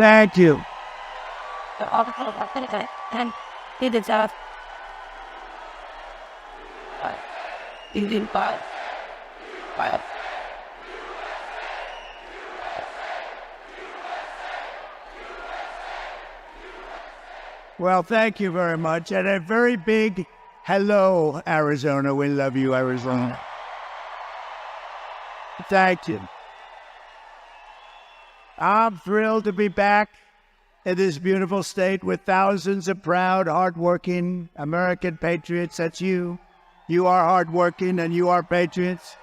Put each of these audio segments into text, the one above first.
Thank you. Well, thank you very much. And a very big hello, Arizona. We love you, Arizona. Thank you. I'm thrilled to be back in this beautiful state with thousands of proud, hardworking American patriots. That's you. You are hardworking and you are patriots.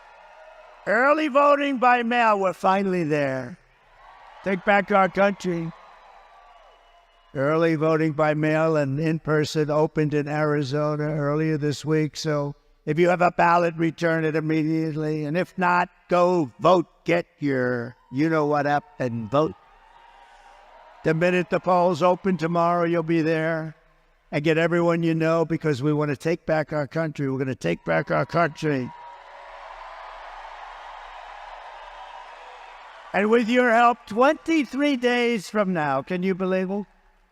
Early voting by mail. We're finally there. Take back our country. Early voting by mail and in person opened in Arizona earlier this week. So if you have a ballot, return it immediately. And if not, go vote. Get your you-know-what up and vote. The minute the polls open tomorrow, you'll be there. And get everyone you know, because we want to take back our country. We're going to take back our country. And with your help, 23 days from now, can you believe it?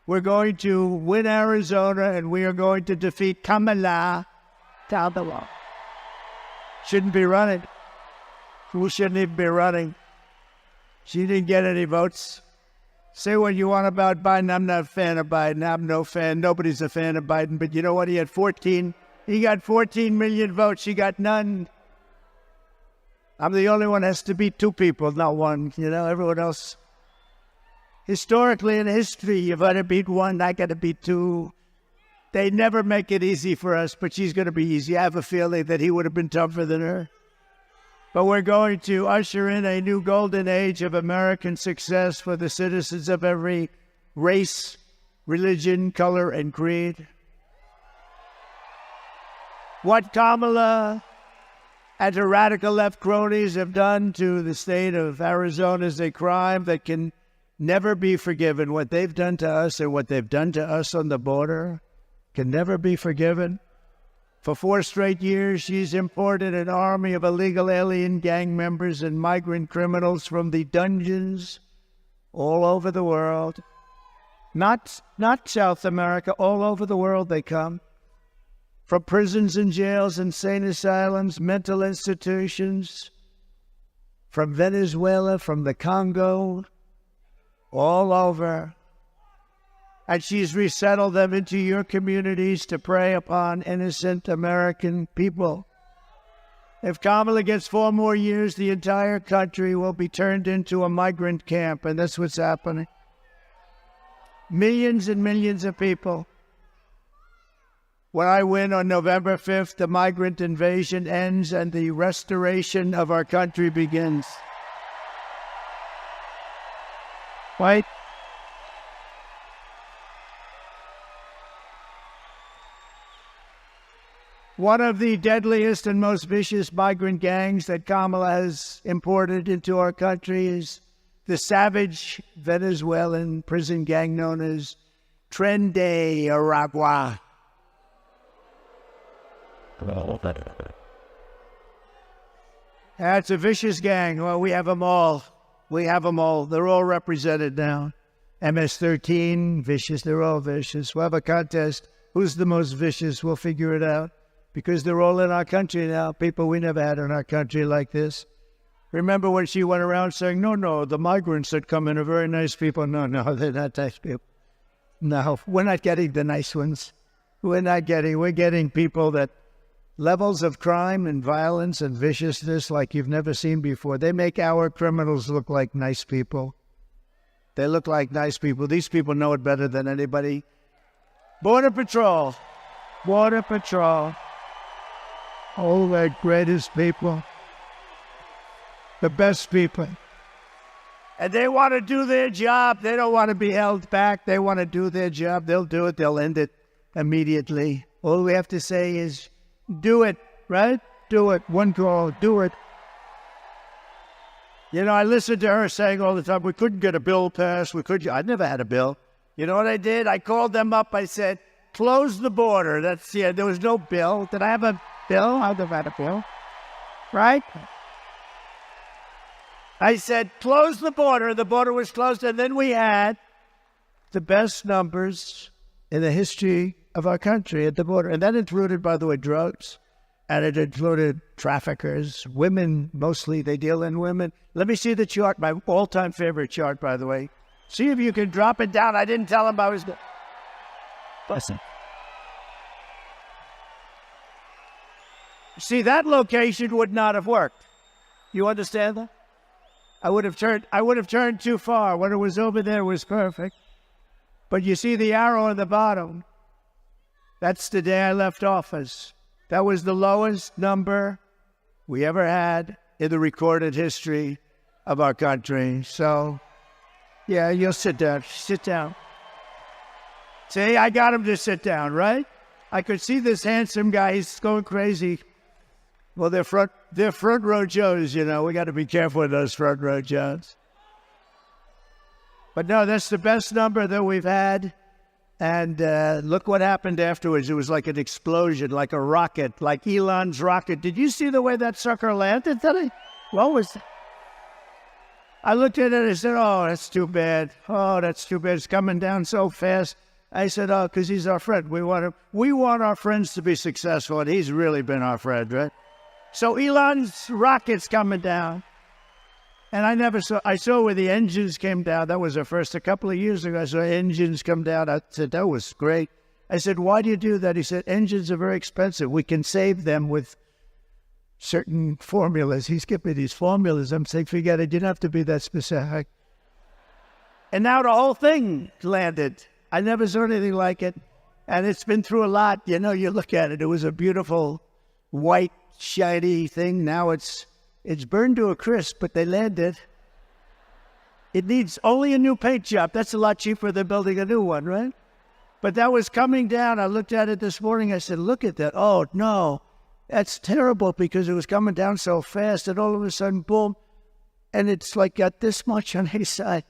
We're going to win Arizona, and we are going to defeat Kamala Harris. Shouldn't be running. Who shouldn't even be running? She didn't get any votes. Say what you want about Biden. I'm not a fan of Biden. I'm no fan. Nobody's a fan of Biden. But you know what? He got 14 million votes. She got none. I'm the only one that has to beat two people, not one. You know, everyone else. Historically, in history, if I got to beat one, I got to beat two. They never make it easy for us, but she's going to be easy. I have a feeling that he would have been tougher than her. But we're going to usher in a new golden age of American success for the citizens of every race, religion, color, and creed. What Kamala and her radical left cronies have done to the state of Arizona is a crime that can never be forgiven. What they've done to us and what they've done to us on the border can never be forgiven. For 4 straight years, she's imported an army of illegal alien gang members and migrant criminals from the dungeons all over the world. Not South America, all over the world they come. From prisons and jails, insane asylums, mental institutions, from Venezuela, from the Congo, all over. And she's resettled them into your communities to prey upon innocent American people. If Kamala gets 4 more years, the entire country will be turned into a migrant camp, and that's what's happening. Millions and millions of people. When I win on November 5th, the migrant invasion ends and the restoration of our country begins. Right? One of the deadliest and most vicious migrant gangs that Kamala has imported into our country is the savage Venezuelan prison gang known as Tren de Aragua. That's a vicious gang. Well, we have them all. We have them all. They're all represented now. MS-13, vicious. They're all vicious. We'll have a contest. Who's the most vicious? We'll figure it out. Because they're all in our country now. People we never had in our country like this. Remember when she went around saying, no, the migrants that come in are very nice people. No, they're not nice people. No, we're not getting the nice ones. We're getting people that levels of crime and violence and viciousness like you've never seen before. They make our criminals look like nice people. They look like nice people. These people know it better than anybody. Border Patrol. All the greatest people. The best people. And they want to do their job. They don't want to be held back. They want to do their job. They'll do it. They'll end it immediately. All we have to say is, do it, right? Do it. One call, do it. You know, I listened to her saying all the time, we couldn't get a bill passed. I never had a bill. You know what I did? I called them up. I said, close the border. There was no bill. Did I have a bill? I'd have had a bill. Right? I said, close the border. The border was closed. And then we had the best numbers in the history of our country at the border. And that included, by the way, drugs, and it included traffickers, women, mostly they deal in women. Let me see the chart, my all-time favorite chart, by the way. See if you can drop it down. I didn't tell him I was going to. Listen. See, that location would not have worked. You understand that? I would have turned too far. When it was over there, it was perfect. But you see the arrow on the bottom. That's the day I left office. That was the lowest number we ever had in the recorded history of our country. So, yeah, you'll sit down. Sit down. See, I got him to sit down, right? I could see this handsome guy. He's going crazy. Well, they're front row Joes, you know. We got to be careful with those front row Joes. But no, that's the best number that we've had. And look what happened afterwards. It was like an explosion, like a rocket, like Elon's rocket. Did you see the way that sucker landed today? What was that? I looked at it and I said, oh, that's too bad. Oh, that's too bad. It's coming down so fast. I said, oh, because he's our friend. We want our friends to be successful, and he's really been our friend, right? So Elon's rocket's coming down. And I saw where the engines came down. That was the first. A couple of years ago, I saw engines come down. I said, that was great. I said, why do you do that? He said, engines are very expensive. We can save them with certain formulas. He's giving me these formulas. I'm saying, forget it. You don't have to be that specific. And now the whole thing landed. I never saw anything like it. And it's been through a lot. You know, you look at it. It was a beautiful, white, shiny thing. Now it's burned to a crisp, but they landed. It needs only a new paint job. That's a lot cheaper than building a new one, right? But that was coming down. I looked at it this morning. I said, look at that. Oh, no, that's terrible, because it was coming down so fast, and all of a sudden, boom, and it's like got this much on his side.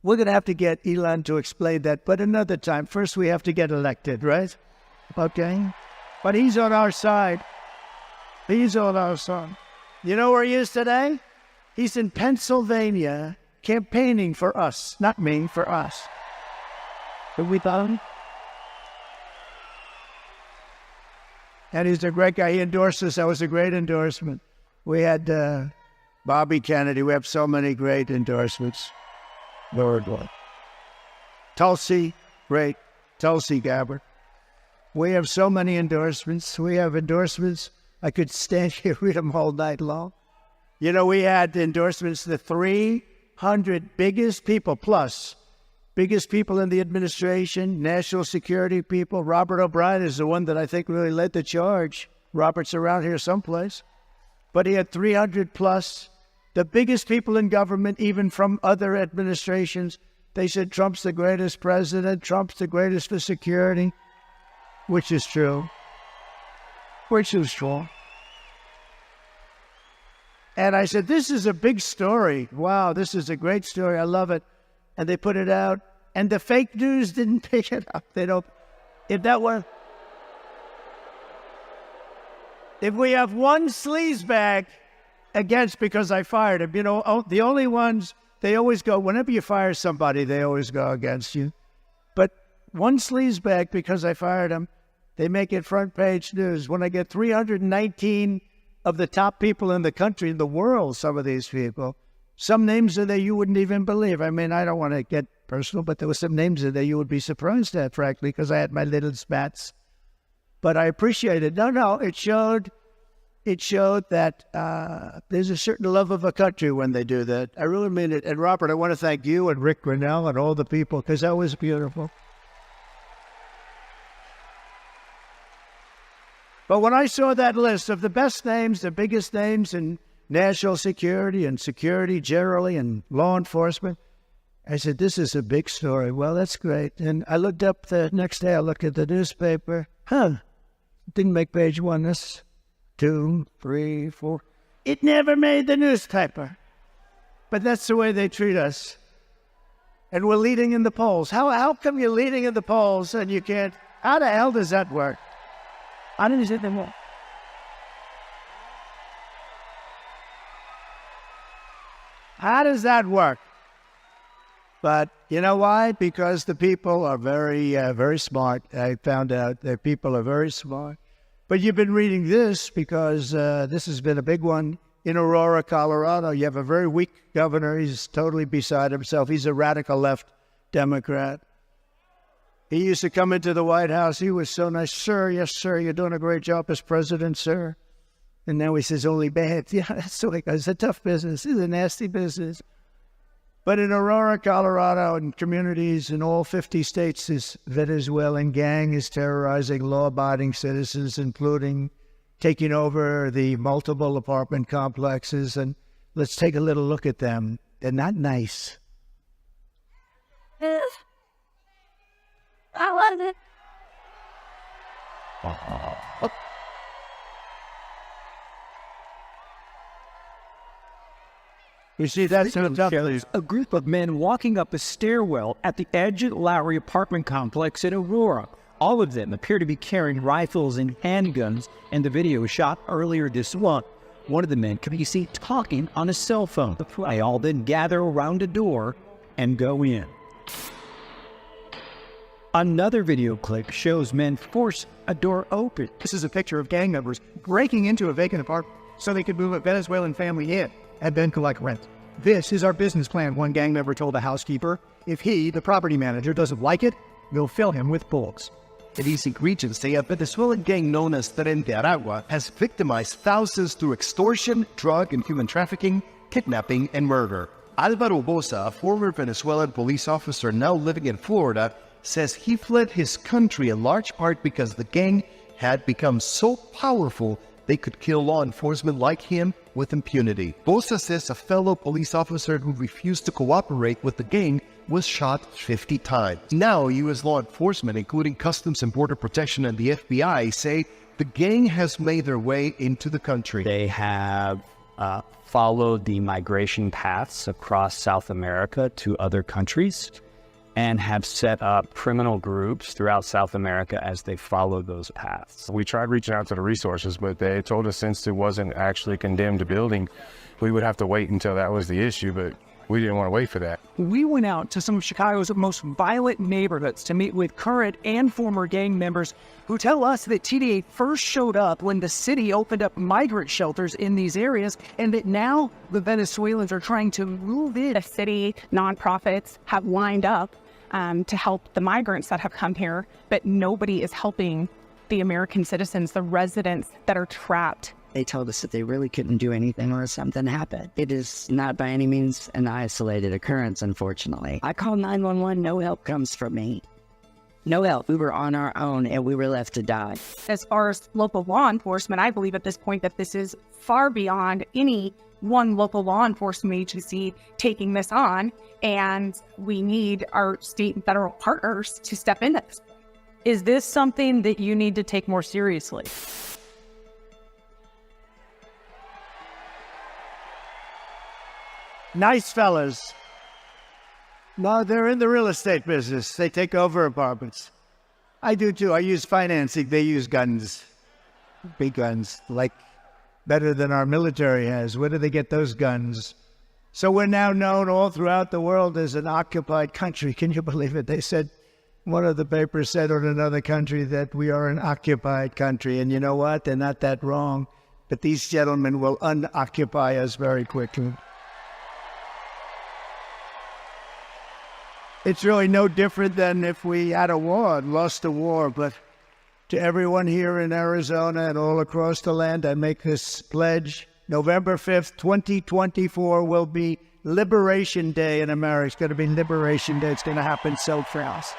We're going to have to get Elon to explain that, but another time. First, we have to get elected, right? Okay? But he's on our side. He's on our side. You know where he is today? He's in Pennsylvania campaigning for us. Not me, for us. Have we thought of him? And he's a great guy. He endorsed us. That was a great endorsement. We had Bobby Kennedy. We have so many great endorsements. Lord, Lord. Tulsi, great. Tulsi Gabbard. We have so many endorsements. We have endorsements. I could stand here and read them all night long. You know, we had endorsements, the 300 biggest people plus, biggest people in the administration, national security people. Robert O'Brien is the one that I think really led the charge. Robert's around here someplace. But he had 300 plus, the biggest people in government, even from other administrations. They said Trump's the greatest president, Trump's the greatest for security, which is true. Which is true. And I said, this is a big story. Wow, this is a great story. I love it. And they put it out. And the fake news didn't pick it up. They don't. If we have one sleazebag against because I fired him, you know, the only ones, they always go, whenever you fire somebody, they always go against you. But one sleazebag because I fired him, they make it front page news. When I get 319 of the top people in the country, in the world, some of these people, some names in there you wouldn't even believe. I mean, I don't want to get personal, but there were some names in there you would be surprised at, frankly, because I had my little spats. But I appreciate it. No, it showed that there's a certain love of a country when they do that. I really mean it. And Robert, I want to thank you and Rick Grinnell and all the people, because that was beautiful. But when I saw that list of the best names, the biggest names in national security and security generally and law enforcement, I said, this is a big story. Well, that's great. And I looked up the next day, I looked at the newspaper. Didn't make page one. That's 2, 3, 4. It never made the newspaper. But that's the way they treat us. And we're leading in the polls. How come you're leading in the polls and you can't? How the hell does that work? I didn't say them all. How does that work? But you know why? Because the people are very smart. I found out that people are very smart. But you've been reading this because this has been a big one. In Aurora, Colorado, you have a very weak governor. He's totally beside himself. He's a radical left Democrat. He used to come into the White House. He was so nice. Sir, yes, sir, you're doing a great job as president, sir. And now he says only bad. Yeah, that's the way it goes. It's a tough business. It's a nasty business. But in Aurora, Colorado, and communities in all 50 states, this Venezuelan gang is terrorizing law-abiding citizens, including taking over the multiple apartment complexes. And let's take a little look at them. They're not nice. I love it. You see, that's a group of men walking up a stairwell at the Edge Lowry apartment complex in Aurora. All of them appear to be carrying rifles and handguns, and the video was shot earlier this month. One of the men can be seen talking on a cell phone. They all then gather around a door and go in. Another video clip shows men force a door open. This is a picture of gang members breaking into a vacant apartment so they could move a Venezuelan family in and then collect rent. This is our business plan, one gang member told the housekeeper. If he, the property manager, doesn't like it, we'll fill him with bullets. In these regions, a Venezuelan gang known as Tren de Aragua has victimized thousands through extortion, drug and human trafficking, kidnapping, and murder. Alvaro Bosa, a former Venezuelan police officer now living in Florida, says he fled his country in large part because the gang had become so powerful they could kill law enforcement like him with impunity. Bosa says a fellow police officer who refused to cooperate with the gang was shot 50 times. Now, U.S. law enforcement, including Customs and Border Protection and the FBI, say the gang has made their way into the country. They have followed the migration paths across South America to other countries and have set up criminal groups throughout South America as they follow those paths. We tried reaching out to the resources, but they told us since it wasn't actually a condemned building, we would have to wait until that was the issue, but we didn't want to wait for that. We went out to some of Chicago's most violent neighborhoods to meet with current and former gang members who tell us that TDA first showed up when the city opened up migrant shelters in these areas, and that now the Venezuelans are trying to move in. The city nonprofits have lined up to help the migrants that have come here, but nobody is helping the American citizens, the residents that are trapped. They told us that they really couldn't do anything unless something happened. It is not by any means an isolated occurrence, unfortunately. I call 911, no help comes from me. No help. We were on our own and we were left to die. As far as local law enforcement, I believe at this point that this is far beyond any one local law enforcement agency taking this on, and we need our state and federal partners to step in at this point. Is this something that you need to take more seriously? Nice fellas. No, they're in the real estate business. They take over apartments. I do too. I use financing. They use guns. Big guns, like better than our military has. Where do they get those guns? So we're now known all throughout the world as an occupied country. Can you believe it? They said, one of the papers said on another country that we are an occupied country. And you know what? They're not that wrong. But these gentlemen will unoccupy us very quickly. It's really no different than if we had a war and lost a war. But to everyone here in Arizona and all across the land, I make this pledge. November 5th, 2024 will be Liberation Day in America. It's going to be Liberation Day. It's going to happen so fast.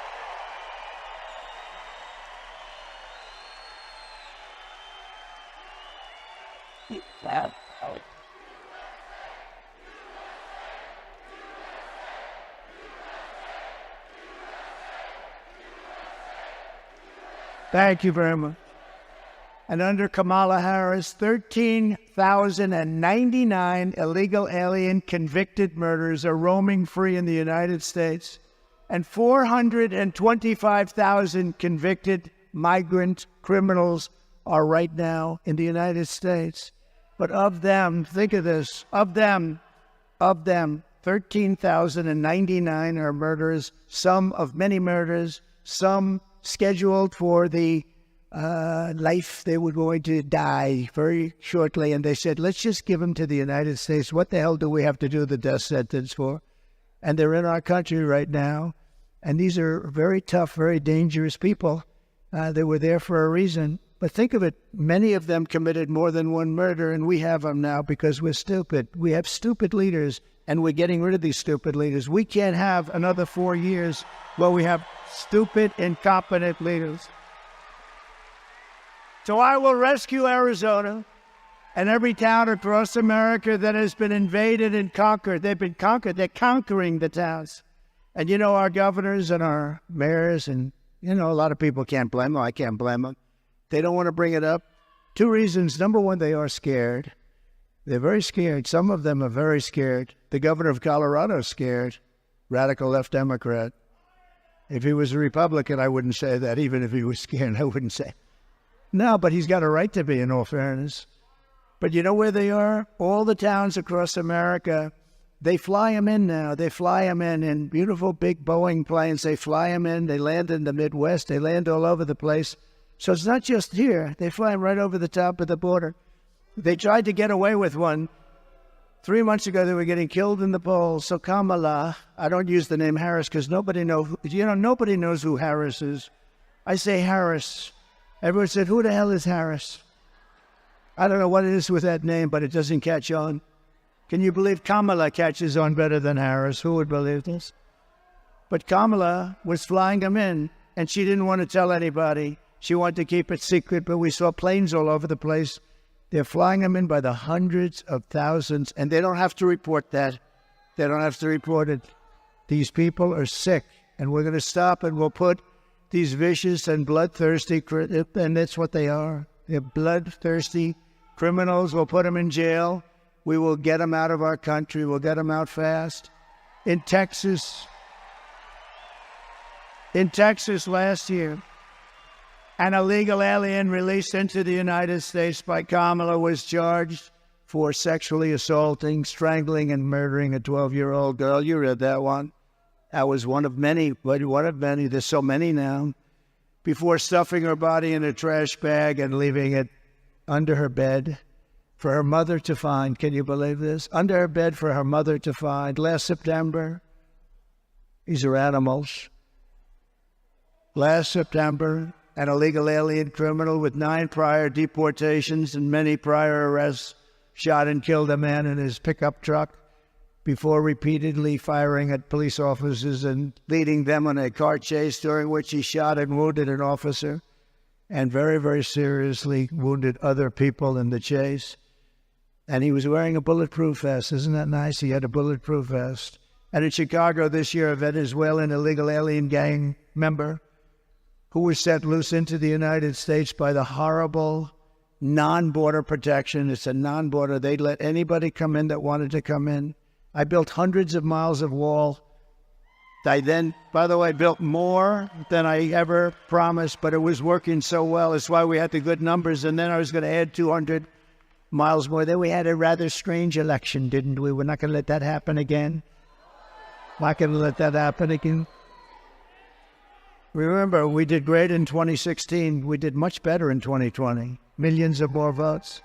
Thank you very much. And under Kamala Harris, 13,099 illegal alien convicted murderers are roaming free in the United States, and 425,000 convicted migrant criminals are right now in the United States. But of them, think of this, of them, 13,099 are murders, some of many murders, some scheduled for the life they were going to die very shortly. And they said, let's just give them to the United States. What the hell do we have to do the death sentence for? And they're in our country right now. And these are very tough, very dangerous people. They were there for a reason. But think of it, many of them committed more than one murder, and we have them now because we're stupid. We have stupid leaders, and we're getting rid of these stupid leaders. We can't have another 4 years where we have stupid, incompetent leaders. So I will rescue Arizona and every town across America that has been invaded and conquered. They've been conquered. They're conquering the towns. And you know, our governors and our mayors, and you know, a lot of people can't blame them. I can't blame them. They don't want to bring it up. 2 reasons. Number one, they are scared. They're very scared. Some of them are very scared. The governor of Colorado is scared. Radical left Democrat. If he was a Republican, I wouldn't say that. Even if he was scared, I wouldn't say. No, but he's got a right to be, in all fairness. But you know where they are? All the towns across America, they fly them in now. They fly them in beautiful big Boeing planes. They fly them in. They land in the Midwest. They land all over the place. So it's not just here. They fly right over the top of the border. They tried to get away with one. 3 months ago, they were getting killed in the polls. So Kamala, I don't use the name Harris because nobody knows who Harris is. I say Harris. Everyone said, who the hell is Harris? I don't know what it is with that name, but it doesn't catch on. Can you believe Kamala catches on better than Harris? Who would believe this? But Kamala was flying them in, and she didn't want to tell anybody. She wanted to keep it secret, but we saw planes all over the place. They're flying them in by the hundreds of thousands, and they don't have to report that. They don't have to report it. These people are sick, and we're going to stop, and we'll put these vicious and bloodthirsty, and that's what they are. They're bloodthirsty criminals. We'll put them in jail. We will get them out of our country. We'll get them out fast. In Texas last year, an illegal alien released into the United States by Kamala was charged for sexually assaulting, strangling, and murdering a 12-year-old girl. You read that one. That was one of many, but one of many. There's so many now. Before stuffing her body in a trash bag and leaving it under her bed for her mother to find. Can you believe this? Under her bed for her mother to find. Last September, these are animals. Last September, an illegal alien criminal with 9 prior deportations and many prior arrests shot and killed a man in his pickup truck before repeatedly firing at police officers and leading them on a car chase, during which he shot and wounded an officer and very, very seriously wounded other people in the chase. And he was wearing a bulletproof vest. Isn't that nice? He had a bulletproof vest. And in Chicago this year, a Venezuelan illegal alien gang member who was set loose into the United States by the horrible non-border protection. It's a non-border. They'd let anybody come in that wanted to come in. I built hundreds of miles of wall. I then, by the way, built more than I ever promised, but it was working so well. That's why we had the good numbers. And then I was going to add 200 miles more. Then we had a rather strange election, didn't we? We're not going to let that happen again. Not going to let that happen again. Remember, we did great in 2016. We did much better in 2020. Millions of more votes.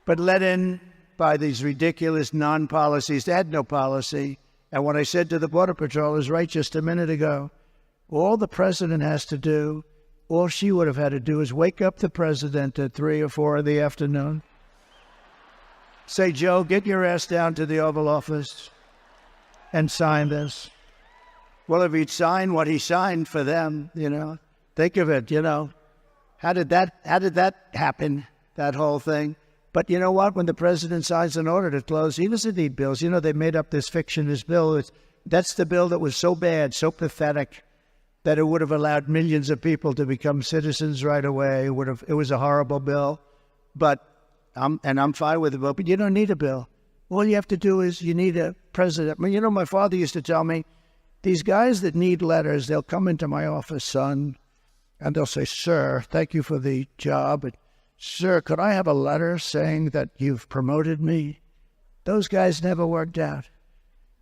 But let in by these ridiculous non-policies. They had no policy. And what I said to the Border Patrol is right just a minute ago. All the president has to do, all she would have had to do is wake up the president at 3 or 4 in the afternoon. Say, Joe, get your ass down to the Oval Office and sign this. Well, if he'd sign what he signed for them, think of it, how did that happen, that whole thing? But you know what? When the president signs an order to close, he doesn't need bills. They made up this fiction, this bill. That's the bill that was so bad, so pathetic, that it would have allowed millions of people to become citizens right away. It was a horrible bill. But I'm fine with the bill. But you don't need a bill. All you have to do is you need a president. My father used to tell me, these guys that need letters, they'll come into my office, son, and they'll say, sir, thank you for the job. Sir, could I have a letter saying that you've promoted me? Those guys never worked out.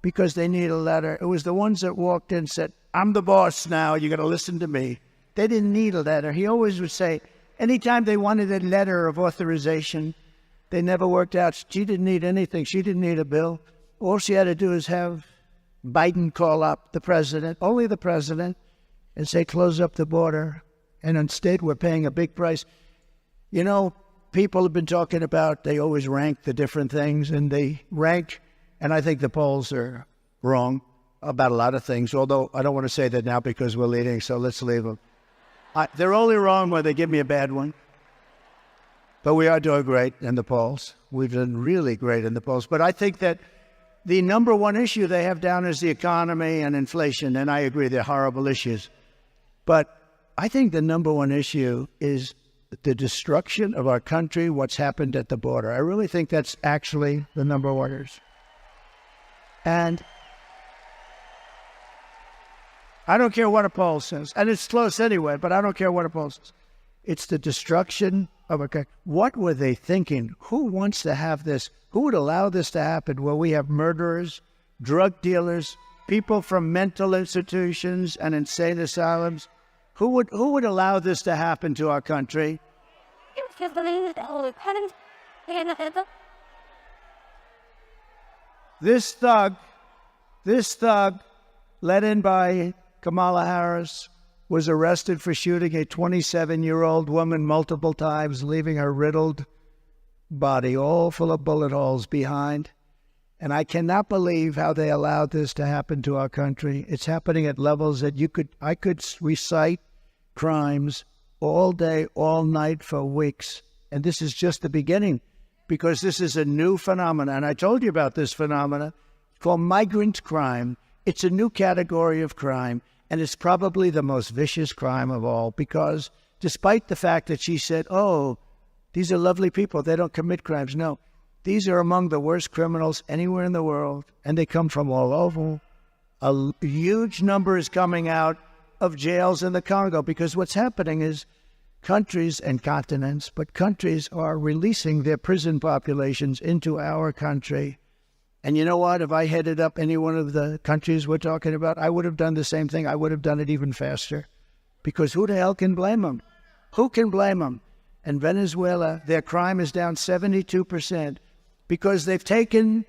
because they need a letter. It was the ones that walked in and said, I'm the boss now, you got to listen to me. They didn't need a letter. He always would say, anytime they wanted a letter of authorization, they never worked out. She didn't need anything. She didn't need a bill. All she had to do is have Biden call up the president, only the president, and say, close up the border. And instead, we're paying a big price. You know, people have been talking about, they always rank the different things, and they rank, and I think the polls are wrong about a lot of things, although I don't want to say that now because we're leading, so let's leave them. They're only wrong when they give me a bad one. But we are doing great in the polls. We've done really great in the polls. But I think that the number one issue they have down is the economy and inflation, and I agree, they're horrible issues. But I think the number one issue is the destruction of our country, what's happened at the border. I really think that's actually the number one issue. And I don't care what a poll says, and it's close anyway, but I don't care what a poll says. It's the destruction of a country. What were they thinking? Who wants to have this? Who would allow this to happen where we have murderers, drug dealers, people from mental institutions and insane asylums? Who would allow this to happen to our country? This thug, led in by Kamala Harris, was arrested for shooting a 27-year-old woman multiple times, leaving her riddled body all full of bullet holes behind. And I cannot believe how they allowed this to happen to our country. It's happening at levels that I could recite crimes all day, all night for weeks. And this is just the beginning, because this is a new phenomenon. And I told you about this phenomenon called migrant crime. It's a new category of crime, and it's probably the most vicious crime of all, because despite the fact that she said, oh, these are lovely people, they don't commit crimes. No, these are among the worst criminals anywhere in the world, and they come from all over. A huge number is coming out of jails in the Congo, because what's happening is countries and continents, but countries are releasing their prison populations into our country. And you know what? If I headed up any one of the countries we're talking about, I would have done the same thing. I would have done it even faster, because who the hell can blame them? Who can blame them? In Venezuela, their crime is down 72%, because they've taken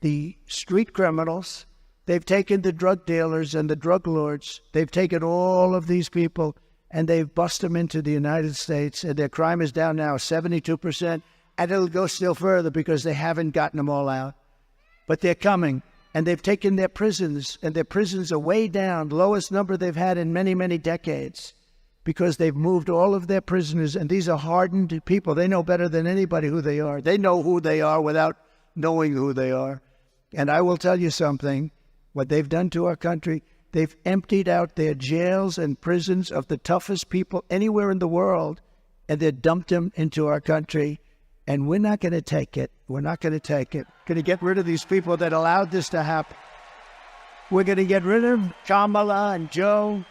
the street criminals, they've taken the drug dealers and the drug lords, they've taken all of these people and they've busted them into the United States, and their crime is down now 72%, and it'll go still further because they haven't gotten them all out. But they're coming, and they've taken their prisons, and their prisons are way down, lowest number they've had in many, many decades, because they've moved all of their prisoners, and these are hardened people. They know better than anybody who they are. They know who they are without knowing who they are. And I will tell you something, what they've done to our country, they've emptied out their jails and prisons of the toughest people anywhere in the world, and they've dumped them into our country. And we're not going to take it. We're not going to take it. Going to get rid of these people that allowed this to happen. We're going to get rid of Kamala and Joe.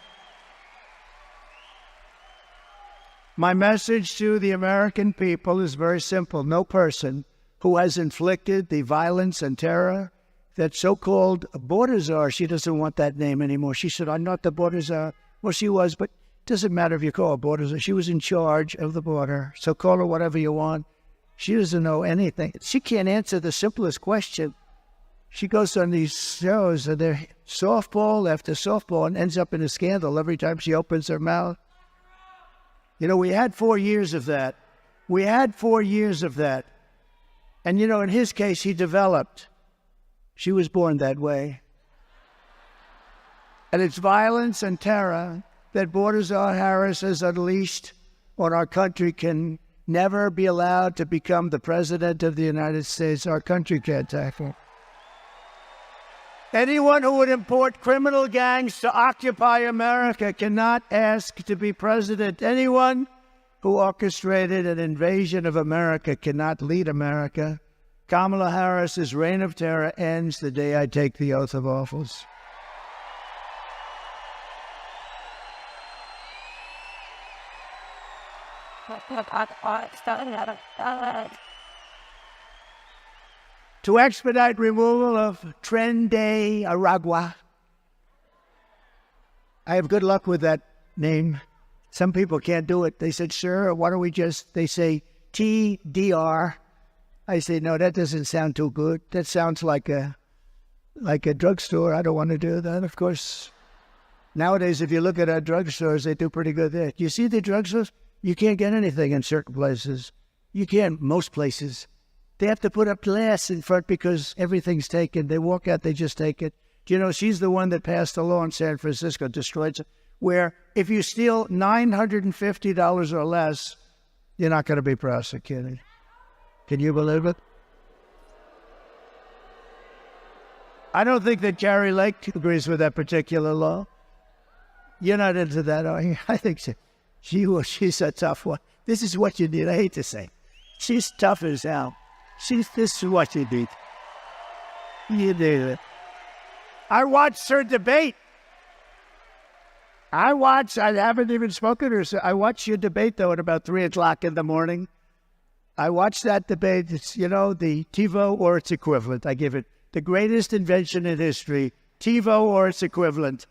My message to the American people is very simple. No person who has inflicted the violence and terror that so-called border czar, she doesn't want that name anymore. She said, I'm not the border czar. Well, she was, but it doesn't matter if you call her border czar. She was in charge of the border, so call her whatever you want. She doesn't know anything. She can't answer the simplest question. She goes on these shows, and they're softball after softball, and ends up in a scandal every time she opens her mouth. You know, we had 4 years of that. We had 4 years of that. And, you know, in his case, he developed. She was born that way. And it's violence and terror that Border Czar Harris has unleashed on our country can never be allowed to become the president of the United States. Our country can't tackle. Anyone who would import criminal gangs to occupy America cannot ask to be president. Anyone who orchestrated an invasion of America cannot lead America. Kamala Harris's reign of terror ends the day I take the oath of office. to expedite removal of Tren de Aragua. I have good luck with that name. Some people can't do it. They said, sure, why don't we just, they say TDR. I say, no, that doesn't sound too good. That sounds like a drugstore. I don't want to do that. Of course, nowadays, if you look at our drugstores, they do pretty good there. You see the drugstores? You can't get anything in certain places. You can't most places. They have to put up glass in front because everything's taken. They walk out, they just take it. Do you know, she's the one that passed a law in San Francisco, destroyed, where if you steal $950 or less, you're not going to be prosecuted. Can you believe it? I don't think that Carrie Lake agrees with that particular law. You're not into that, are you? I think she's a tough one. This is what you need. I hate to say. She's tough as hell. This is what you need. You need it. I watched her debate. I haven't even spoken to her. So I watched your debate, though, at about 3 o'clock in the morning. I watched that debate. It's, the TiVo or its equivalent. I give it the greatest invention in history, TiVo or its equivalent.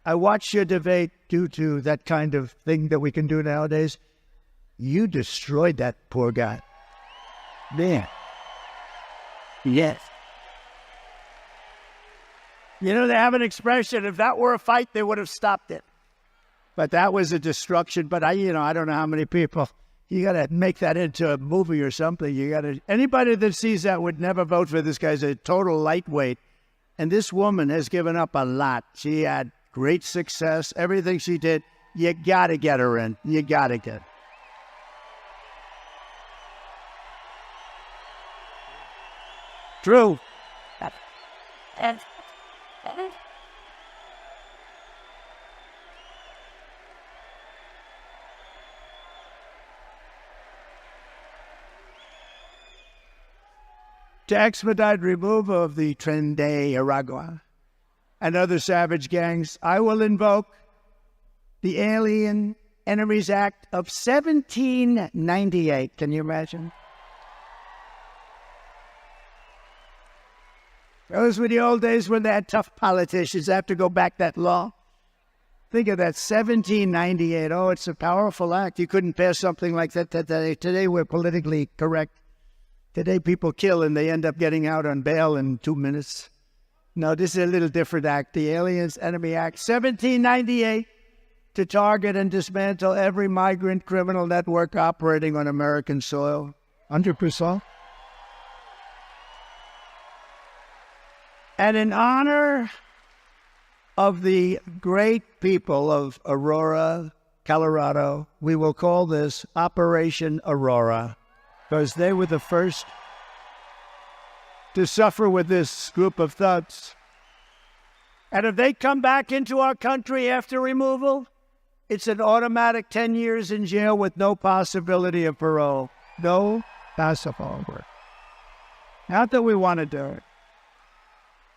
I watched your debate due to that kind of thing that we can do nowadays. You destroyed that poor guy. Man. Yes. They have an expression, if that were a fight, they would have stopped it. But that was a destruction. But I don't know how many people. You got to make that into a movie or something. Anybody that sees that would never vote for this guy's a total lightweight. And this woman has given up a lot. She had great success. Everything she did, you got to get her in. You got to get. True. To expedite removal of the Tren de Aragua and other savage gangs, I will invoke the Alien Enemies Act of 1798. Can you imagine? Those were the old days when they had tough politicians. I have to go back that law. Think of that, 1798. Oh, it's a powerful act. You couldn't pass something like that today. Today we're politically correct. Today people kill and they end up getting out on bail in 2 minutes. No, this is a little different act. The Aliens Enemy Act, 1798, to target and dismantle every migrant criminal network operating on American soil. 100%. And in honor of the great people of Aurora, Colorado, we will call this Operation Aurora, because they were the first to suffer with this group of thugs. And if they come back into our country after removal, it's an automatic 10 years in jail with no possibility of parole. No possibility. Not that we want to do it.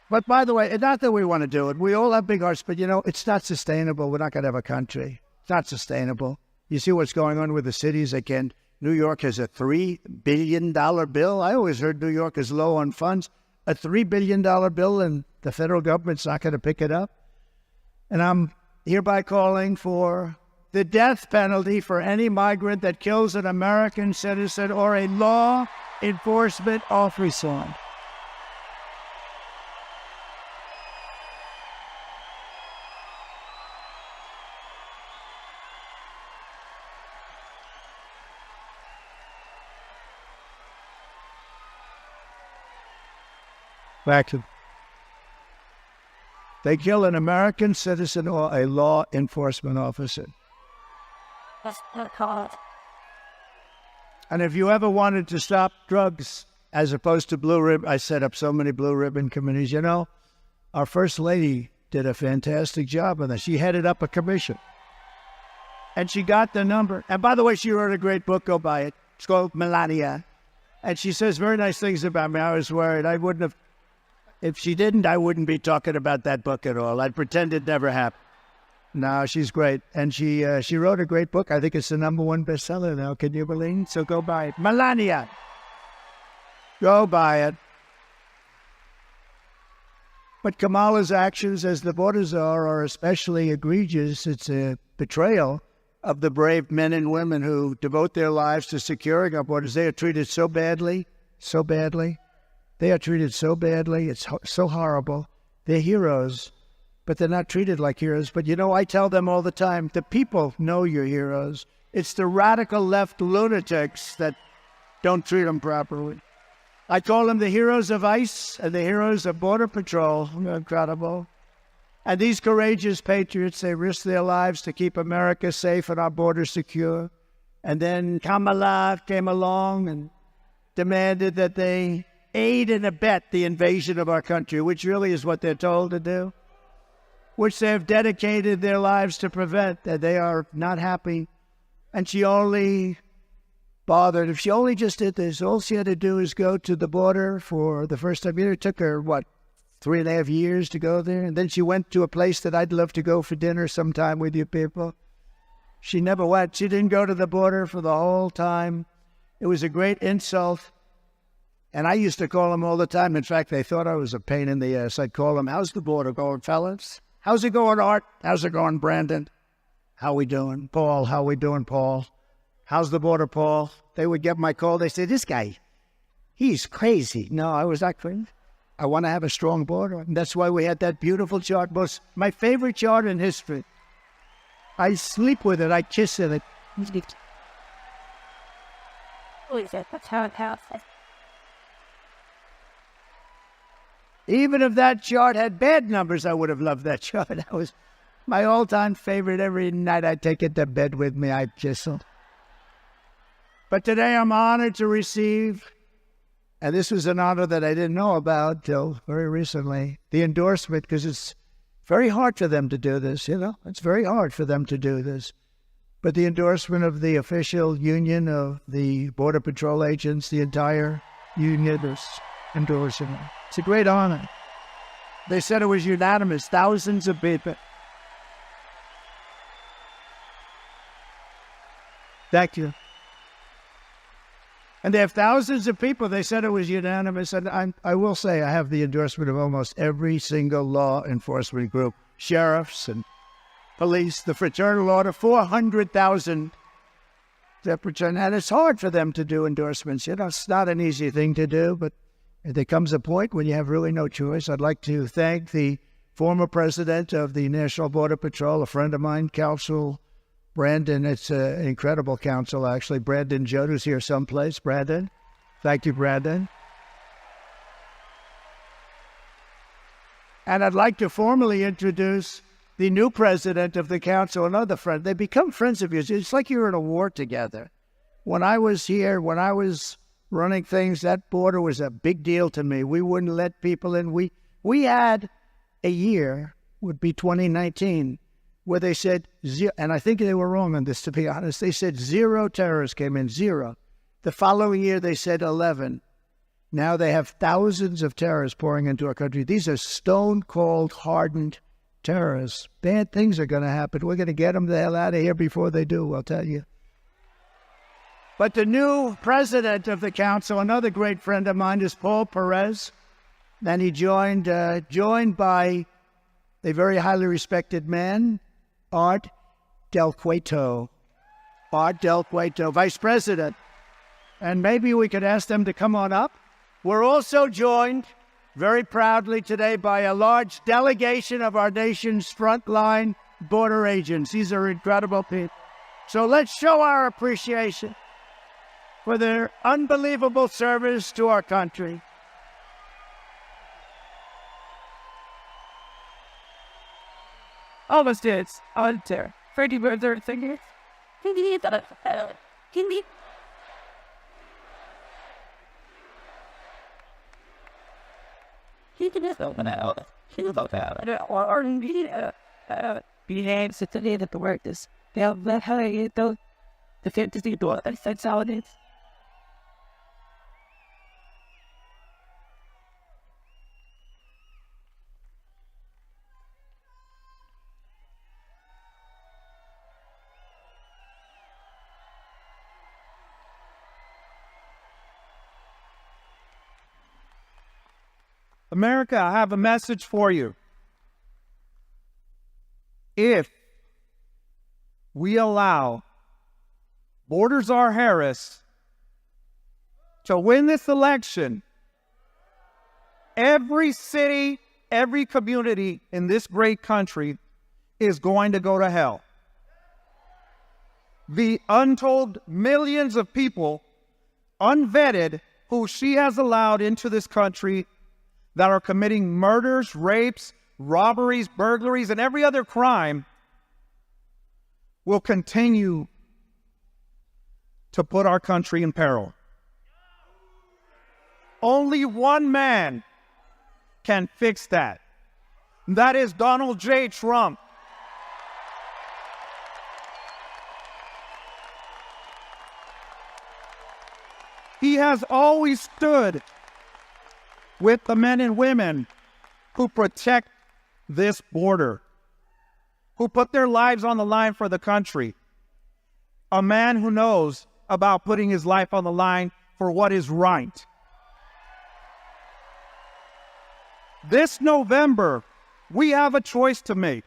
But by the way, not that we want to do it. We all have big hearts, but it's not sustainable. We're not going to have a country. It's not sustainable. You see what's going on with the cities again. New York has a $3 billion bill. I always heard New York is low on funds. A $3 billion bill, and the federal government's not going to pick it up. And I'm hereby calling for the death penalty for any migrant that kills an American citizen or a law enforcement officer. Back to they kill an American citizen or a law enforcement officer. And if you ever wanted to stop drugs as opposed to blue ribbon, I set up so many blue ribbon committees. Our First Lady did a fantastic job on this. She headed up a commission. And she got the number. And by the way, she wrote a great book. Go buy it. It's called Melania. And she says very nice things about me. I was worried. I wouldn't have. If she didn't, I wouldn't be talking about that book at all. I'd pretend it never happened. No, she's great. And she wrote a great book. I think it's the #1 bestseller now. Can you believe? So go buy it. Melania. Go buy it. But Kamala's actions as the border czar are especially egregious. It's a betrayal of the brave men and women who devote their lives to securing our borders. They are treated so badly, so badly. They are treated so badly. It's so horrible. They're heroes, but they're not treated like heroes. But you know, I tell them all the time, the people know you're heroes. It's the radical left lunatics that don't treat them properly. I call them the heroes of ICE and the heroes of Border Patrol. Incredible. And these courageous patriots, they risk their lives to keep America safe and our borders secure. And then Kamala came along and demanded that they aid and abet the invasion of our country, which really is what they're told to do, which they have dedicated their lives to prevent, that they are not happy. And she only bothered, if she only just did this, all she had to do is go to the border for the first time. It took her, 3.5 years to go there? And then she went to a place that I'd love to go for dinner sometime with you people. She never went. She didn't go to the border for the whole time. It was a great insult. And I used to call them all the time. In fact, they thought I was a pain in the ass. I'd call them, how's the border going, fellas? How's it going, Art? How's it going, Brandon? How we doing? Paul, how we doing, Paul? How's the border, Paul? They would get my call. They say, this guy, he's crazy. No, I was not crazy. I want to have a strong border. And that's why we had that beautiful chart. My favorite chart in history. I sleep with it. I kiss it. Even if that chart had bad numbers, I would have loved that chart. That was my all-time favorite. Every night I take it to bed with me. I kiss it. But today I'm honored to receive, and this was an honor that I didn't know about till very recently, the endorsement, because it's very hard for them to do this, It's very hard for them to do this. But the endorsement of the official union of the Border Patrol agents, the entire union is endorsing it. It's a great honor. They said it was unanimous, thousands of people. Thank you. And they have thousands of people. They said it was unanimous. And I will say I have the endorsement of almost every single law enforcement group, sheriffs and police, the Fraternal Order, 400,000. And it's hard for them to do endorsements. It's not an easy thing to do, but there comes a point when you have really no choice. I'd like to thank the former president of the National Border Patrol, a friend of mine, Council Brandon. It's an incredible council, actually. Brandon Judd, who's here someplace. Brandon. Thank you, Brandon. And I'd like to formally introduce the new president of the council, another friend. They become friends of yours. It's like you're in a war together. When I was here, when I was running things, that border was a big deal to me. We wouldn't let people in. We had a year, would be 2019, where they said zero, and I think they were wrong on this, to be honest. They said 0 terrorists came in, 0. The following year, they said 11. Now they have thousands of terrorists pouring into our country. These are stone-cold, hardened terrorists. Bad things are going to happen. We're going to get them the hell out of here before they do, I'll tell you. But the new president of the council, another great friend of mine, is Paul Perez. Then he joined by a very highly respected man, Art Del Cueto. Art Del Cueto, vice president. And maybe we could ask them to come on up. We're also joined very proudly today by a large delegation of our nation's frontline border agents. These are incredible people. So let's show our appreciation for their unbelievable service to our country. Almost did. On there. Freddie Mercury singing. Behaves at the end of the work is they'll let her get the fantasy door. That's how it is. America, I have a message for you. If we allow Border Czar Harris to win this election, every city, every community in this great country is going to go to hell. The untold millions of people, unvetted, who she has allowed into this country that are committing murders, rapes, robberies, burglaries, and every other crime will continue to put our country in peril. Only one man can fix that. That is Donald J. Trump. He has always stood with the men and women who protect this border, who put their lives on the line for the country. A man who knows about putting his life on the line for what is right. This November, we have a choice to make.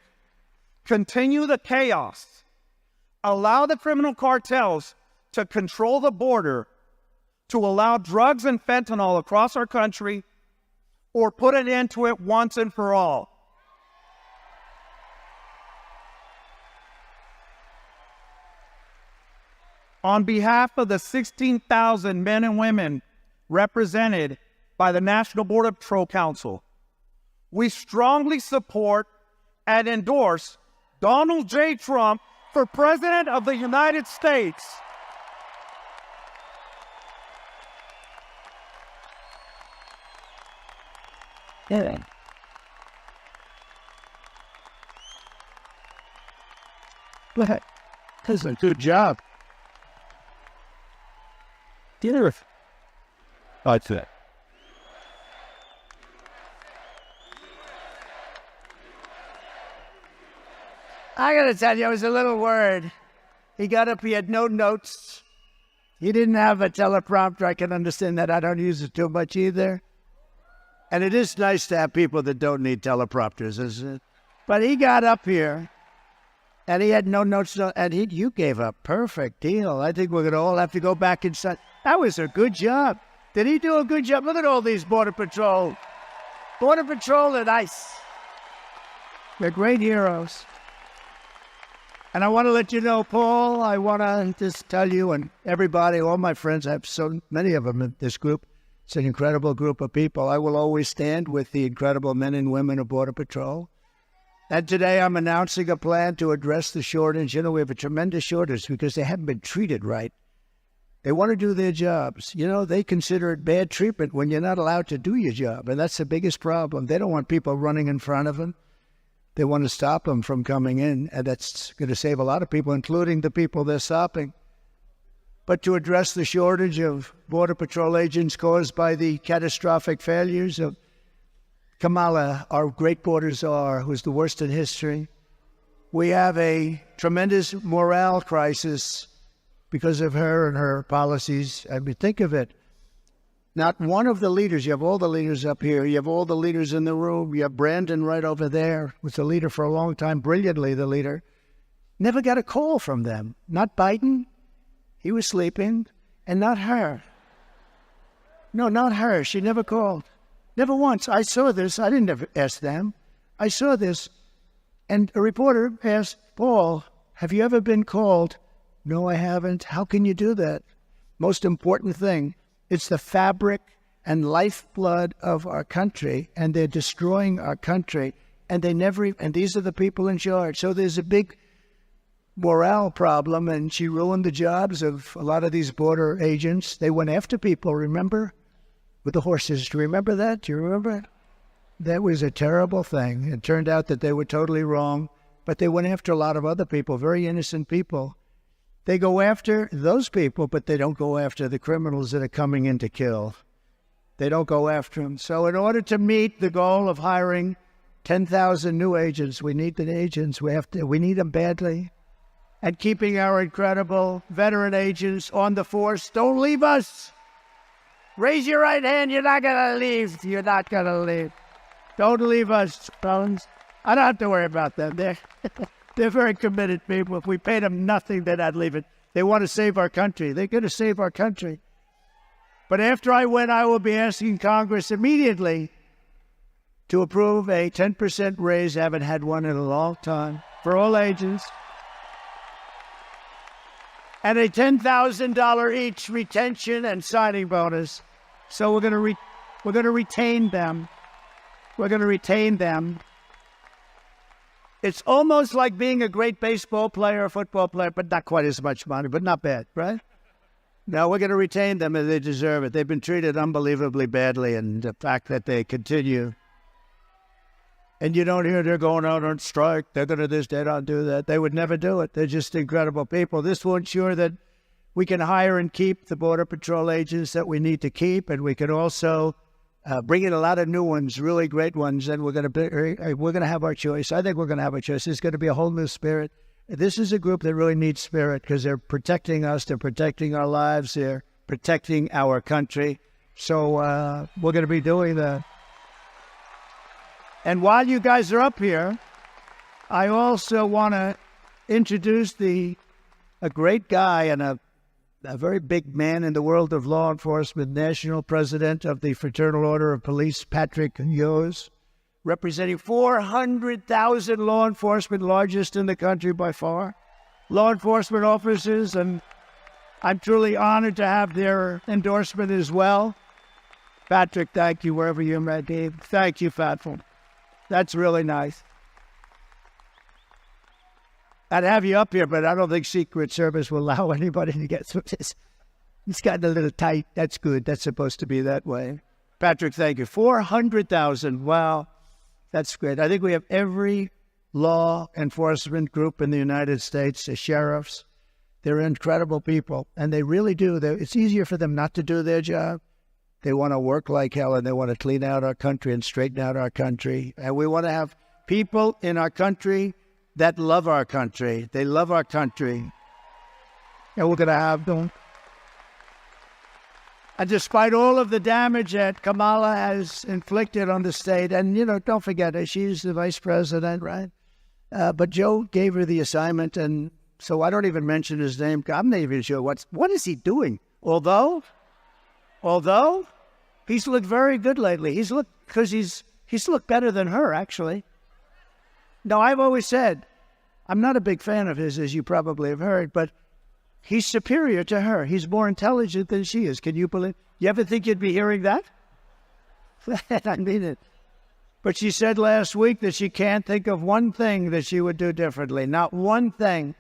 Continue the chaos. Allow the criminal cartels to control the border, to allow drugs and fentanyl across our country, or put an end to it once and for all. On behalf of the 16,000 men and women represented by the National Border Patrol Council, we strongly support and endorse Donald J. Trump for President of the United States. Yeah. That's a good job. Dinner. Oh, it's that. I gotta tell you, I was a little worried. He got up, he had no notes. He didn't have a teleprompter. I can understand that. I don't use it too much either. And it is nice to have people that don't need teleprompters, isn't it? But he got up here, and he had no notes, and you gave a perfect deal. I think we're going to all have to go back inside. That was a good job. Did he do a good job? Look at all these Border Patrol. Border Patrol and ICE. They're great heroes. And I want to let you know, Paul, I want to just tell you and everybody, all my friends, I have so many of them in this group. It's an incredible group of people. I will always stand with the incredible men and women of Border Patrol. And today I'm announcing a plan to address the shortage. You know, we have a tremendous shortage because they haven't been treated right. They want to do their jobs. You know, they consider it bad treatment when you're not allowed to do your job. And that's the biggest problem. They don't want people running in front of them. They want to stop them from coming in. And that's going to save a lot of people, including the people they're stopping. But to address the shortage of Border Patrol agents caused by the catastrophic failures of Kamala, our great border czar, who's the worst in history, we have a tremendous morale crisis because of her and her policies. I mean, think of it. Not one of the leaders, you have all the leaders up here, you have all the leaders in the room, you have Brandon right over there, was the leader for a long time, brilliantly the leader, never got a call from them. Not Biden. He was sleeping, and not her. No, not her. She never called. Never once. I saw this. I didn't ask them. I saw this. And a reporter asked, Paul, have you ever been called? No, I haven't. How can you do that? Most important thing, it's the fabric and lifeblood of our country, and they're destroying our country, and and these are the people in charge. So there's a big morale problem, and she ruined the jobs of a lot of these border agents. They went after people, remember? With the horses. Do you remember that? Do you remember it? That was a terrible thing. It turned out that they were totally wrong, but they went after a lot of other people, very innocent people. They go after those people, but they don't go after the criminals that are coming in to kill. They don't go after them. So in order to meet the goal of hiring 10,000 new agents, we need the agents. We need them badly. And keeping our incredible veteran agents on the force. Don't leave us. Raise your right hand. You're not going to leave. You're not going to leave. Don't leave us, felons. I don't have to worry about them. They're very committed people. If we paid them nothing, they're not leaving. They want to save our country. They're going to save our country. But after I win, I will be asking Congress immediately to approve a 10% raise. I haven't had one in a long time for all ages. And a $10,000 each retention and signing bonus. So we're going to retain them. We're going to retain them. It's almost like being a great baseball player or football player, but not quite as much money, but not bad, right? No, we're going to retain them and they deserve it. They've been treated unbelievably badly, and the fact that they continue. And you don't hear they're going out on strike. They're going to this, they don't do that. They would never do it. They're just incredible people. This will ensure that we can hire and keep the Border Patrol agents that we need to keep, and we can also bring in a lot of new ones, really great ones, and we're going to have our choice. I think we're going to have our choice. There's going to be a whole new spirit. This is a group that really needs spirit because they're protecting us, they're protecting our lives, they're protecting our country. So we're going to be doing that. And while you guys are up here, I also want to introduce a great guy and a very big man in the world of law enforcement, national president of the Fraternal Order of Police, Patrick Yos, representing 400,000 law enforcement, largest in the country by far, law enforcement officers, and I'm truly honored to have their endorsement as well. Patrick, thank you, wherever you may be. Thank you, Fatful. That's really nice. I'd have you up here, but I don't think Secret Service will allow anybody to get through this. It's gotten a little tight. That's good. That's supposed to be that way. Patrick, thank you. 400,000. Wow. That's great. I think we have every law enforcement group in the United States, the sheriffs. They're incredible people, and they really do. It's easier for them not to do their job. They want to work like hell, and they want to clean out our country and straighten out our country. And we want to have people in our country that love our country. They love our country. And we're going to have them. And despite all of the damage that Kamala has inflicted on the state, and, don't forget, she's the vice president, right? But Joe gave her the assignment, and so I don't even mention his name. I'm not even sure what is he doing. Although he's looked very good lately. He's looked better than her, actually. Now, I've always said, I'm not a big fan of his, as you probably have heard, but he's superior to her. He's more intelligent than she is. Can you believe? You ever think you'd be hearing that? I mean it. But she said last week that she can't think of one thing that she would do differently. Not one thing.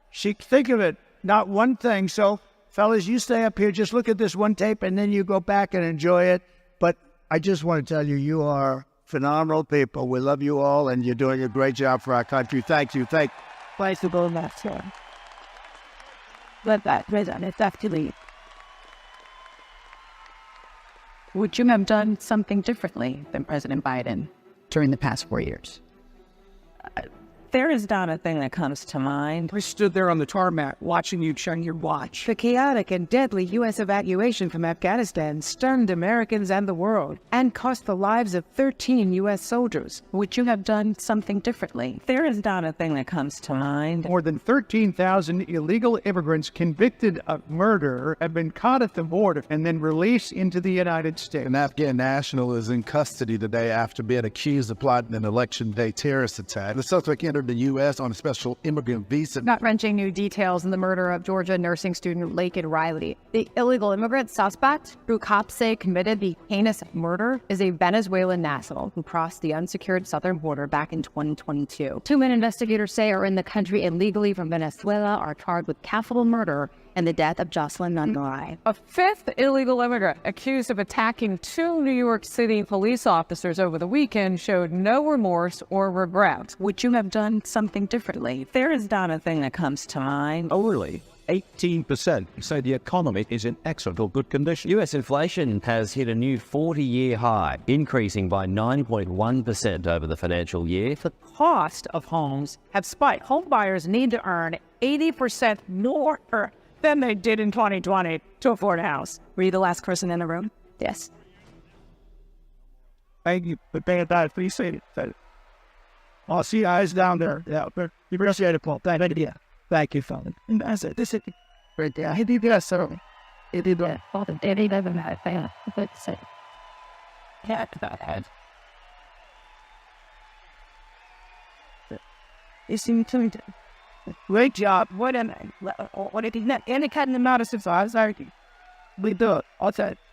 She think of it, not one thing. So, fellas, you stay up here. Just look at this one tape, and then you go back and enjoy it. But I just want to tell you, you are phenomenal people. We love you all, and you're doing a great job for our country. Thank you. Why to go left, sir? Let that reason it's actually. Would you have done something differently than President Biden during the past 4 years? There is not a thing that comes to mind. I stood there on the tarmac watching you check your watch. The chaotic and deadly U.S. evacuation from Afghanistan stunned Americans and the world and cost the lives of 13 U.S. soldiers. Would you have done something differently? There is not a thing that comes to mind. More than 13,000 illegal immigrants convicted of murder have been caught at the border and then released into the United States. An Afghan national is in custody today after being accused of plotting an election day terrorist attack. The suspect entered the U.S. on a special immigrant visa. Gut-wrenching new details in the murder of Georgia nursing student Laken Riley. The illegal immigrant suspect, who cops say committed the heinous murder, is a Venezuelan national who crossed the unsecured southern border back in 2022. Two men investigators say are in the country illegally from Venezuela are charged with capital murder and the death of Jocelyn Nungaray. A fifth illegal immigrant accused of attacking two New York City police officers over the weekend showed no remorse or regret. Would you have done something differently? There is not a thing that comes to mind. Only 18% say the economy is in excellent or good condition. U.S. inflation has hit a new 40-year high, increasing by 9.1% over the financial year. The cost of homes have spiked. Home buyers need to earn 80% more than they did in 2020 to afford a house. Were you the last person in the room? Yes. Thank you for paying that. Appreciate it. I'll see you guys down there. Yeah, but you appreciate it, Paul. Thank you. Thank you, fellas. And that's it. This is right there. He did that, sir. He did that. All the daddy doesn't have that. That's it. Yeah, that had. You seem to do. Great job. What did he not? Any kind of medicine, so I'm sorry. We do it.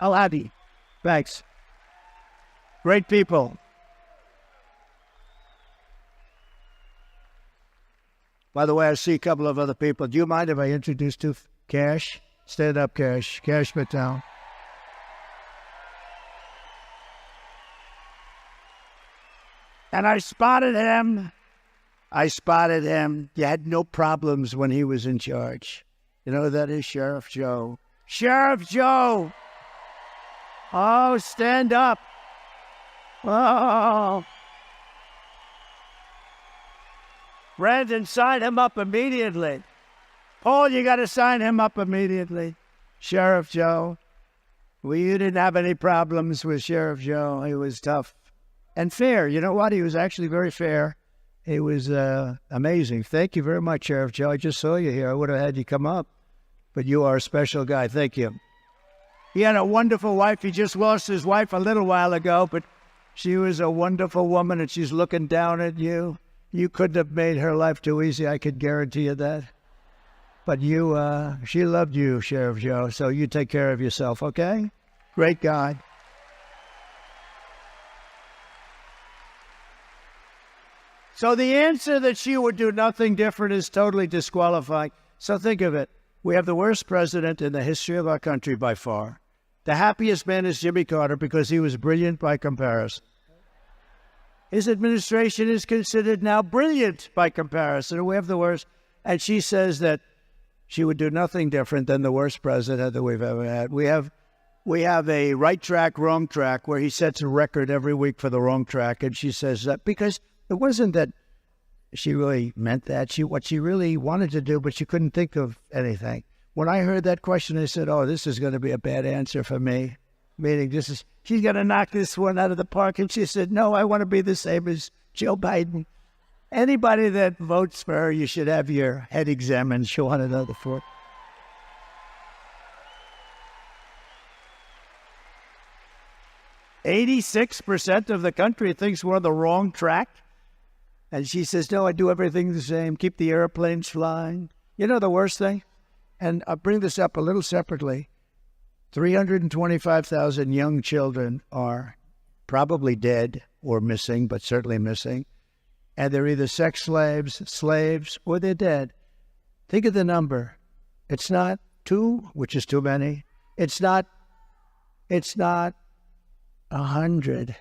I'll add you. Thanks. Great people. By the way, I see a couple of other people. Do you mind if I introduce to Cash? Stand up, Cash. Cash Patel. And I spotted him. You had no problems when he was in charge. You know who that is? Sheriff Joe. Sheriff Joe! Oh, stand up. Oh. Brandon, sign him up immediately. Paul, you got to sign him up immediately. Sheriff Joe. Well, you didn't have any problems with Sheriff Joe. He was tough and fair. You know what? He was actually very fair. It was amazing. Thank you very much, Sheriff Joe. I just saw you here. I would have had you come up. But you are a special guy. Thank you. He had a wonderful wife. He just lost his wife a little while ago, but she was a wonderful woman, and she's looking down at you. You couldn't have made her life too easy. I could guarantee you that. But she loved you, Sheriff Joe, so you take care of yourself, okay? Great guy. So the answer that she would do nothing different is totally disqualifying. So think of it. We have the worst president in the history of our country by far. The happiest man is Jimmy Carter because he was brilliant by comparison. His administration is considered now brilliant by comparison. We have the worst. And she says that she would do nothing different than the worst president that we've ever had. We have a right track, wrong track, where he sets a record every week for the wrong track. And she says that because it wasn't that she really meant that. What she really wanted to do, but she couldn't think of anything. When I heard that question, I said, oh, this is going to be a bad answer for me. Meaning she's going to knock this one out of the park. And she said, no, I want to be the same as Joe Biden. Anybody that votes for her, you should have your head examined. She'll want another for it. "86% of the country thinks we're on the wrong track. And she says, no, I do everything the same. Keep the airplanes flying. You know the worst thing? And I'll bring this up a little separately. 325,000 young children are probably dead or missing, but certainly missing. And they're either sex slaves, or they're dead. Think of the number. It's not 2, which is too many. It's not 100.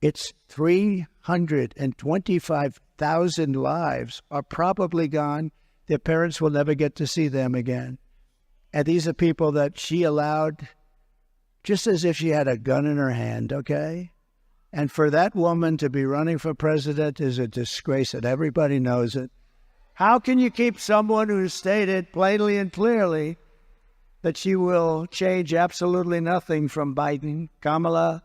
It's 325,000 lives are probably gone. Their parents will never get to see them again. And these are people that she allowed just as if she had a gun in her hand, okay? And for that woman to be running for president is a disgrace, and everybody knows it. How can you keep someone who stated plainly and clearly that she will change absolutely nothing from Biden? Kamala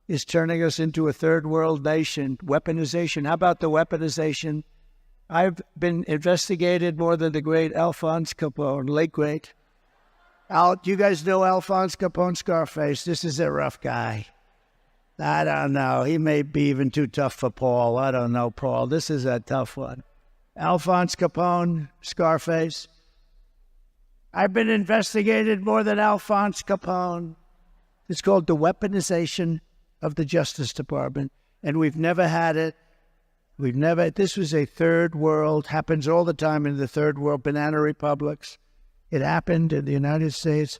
is turning us into a third world nation. Weaponization. How about the weaponization? I've been investigated more than the great Alphonse Capone, late great. Do you guys know Alphonse Capone, Scarface? This is a rough guy. I don't know. He may be even too tough for Paul. I don't know, Paul. This is a tough one. Alphonse Capone, Scarface. I've been investigated more than Alphonse Capone. It's called the weaponization of the Justice Department, and we've never had it. This was a third world, happens all the time in the third world, banana republics. It happened in the United States,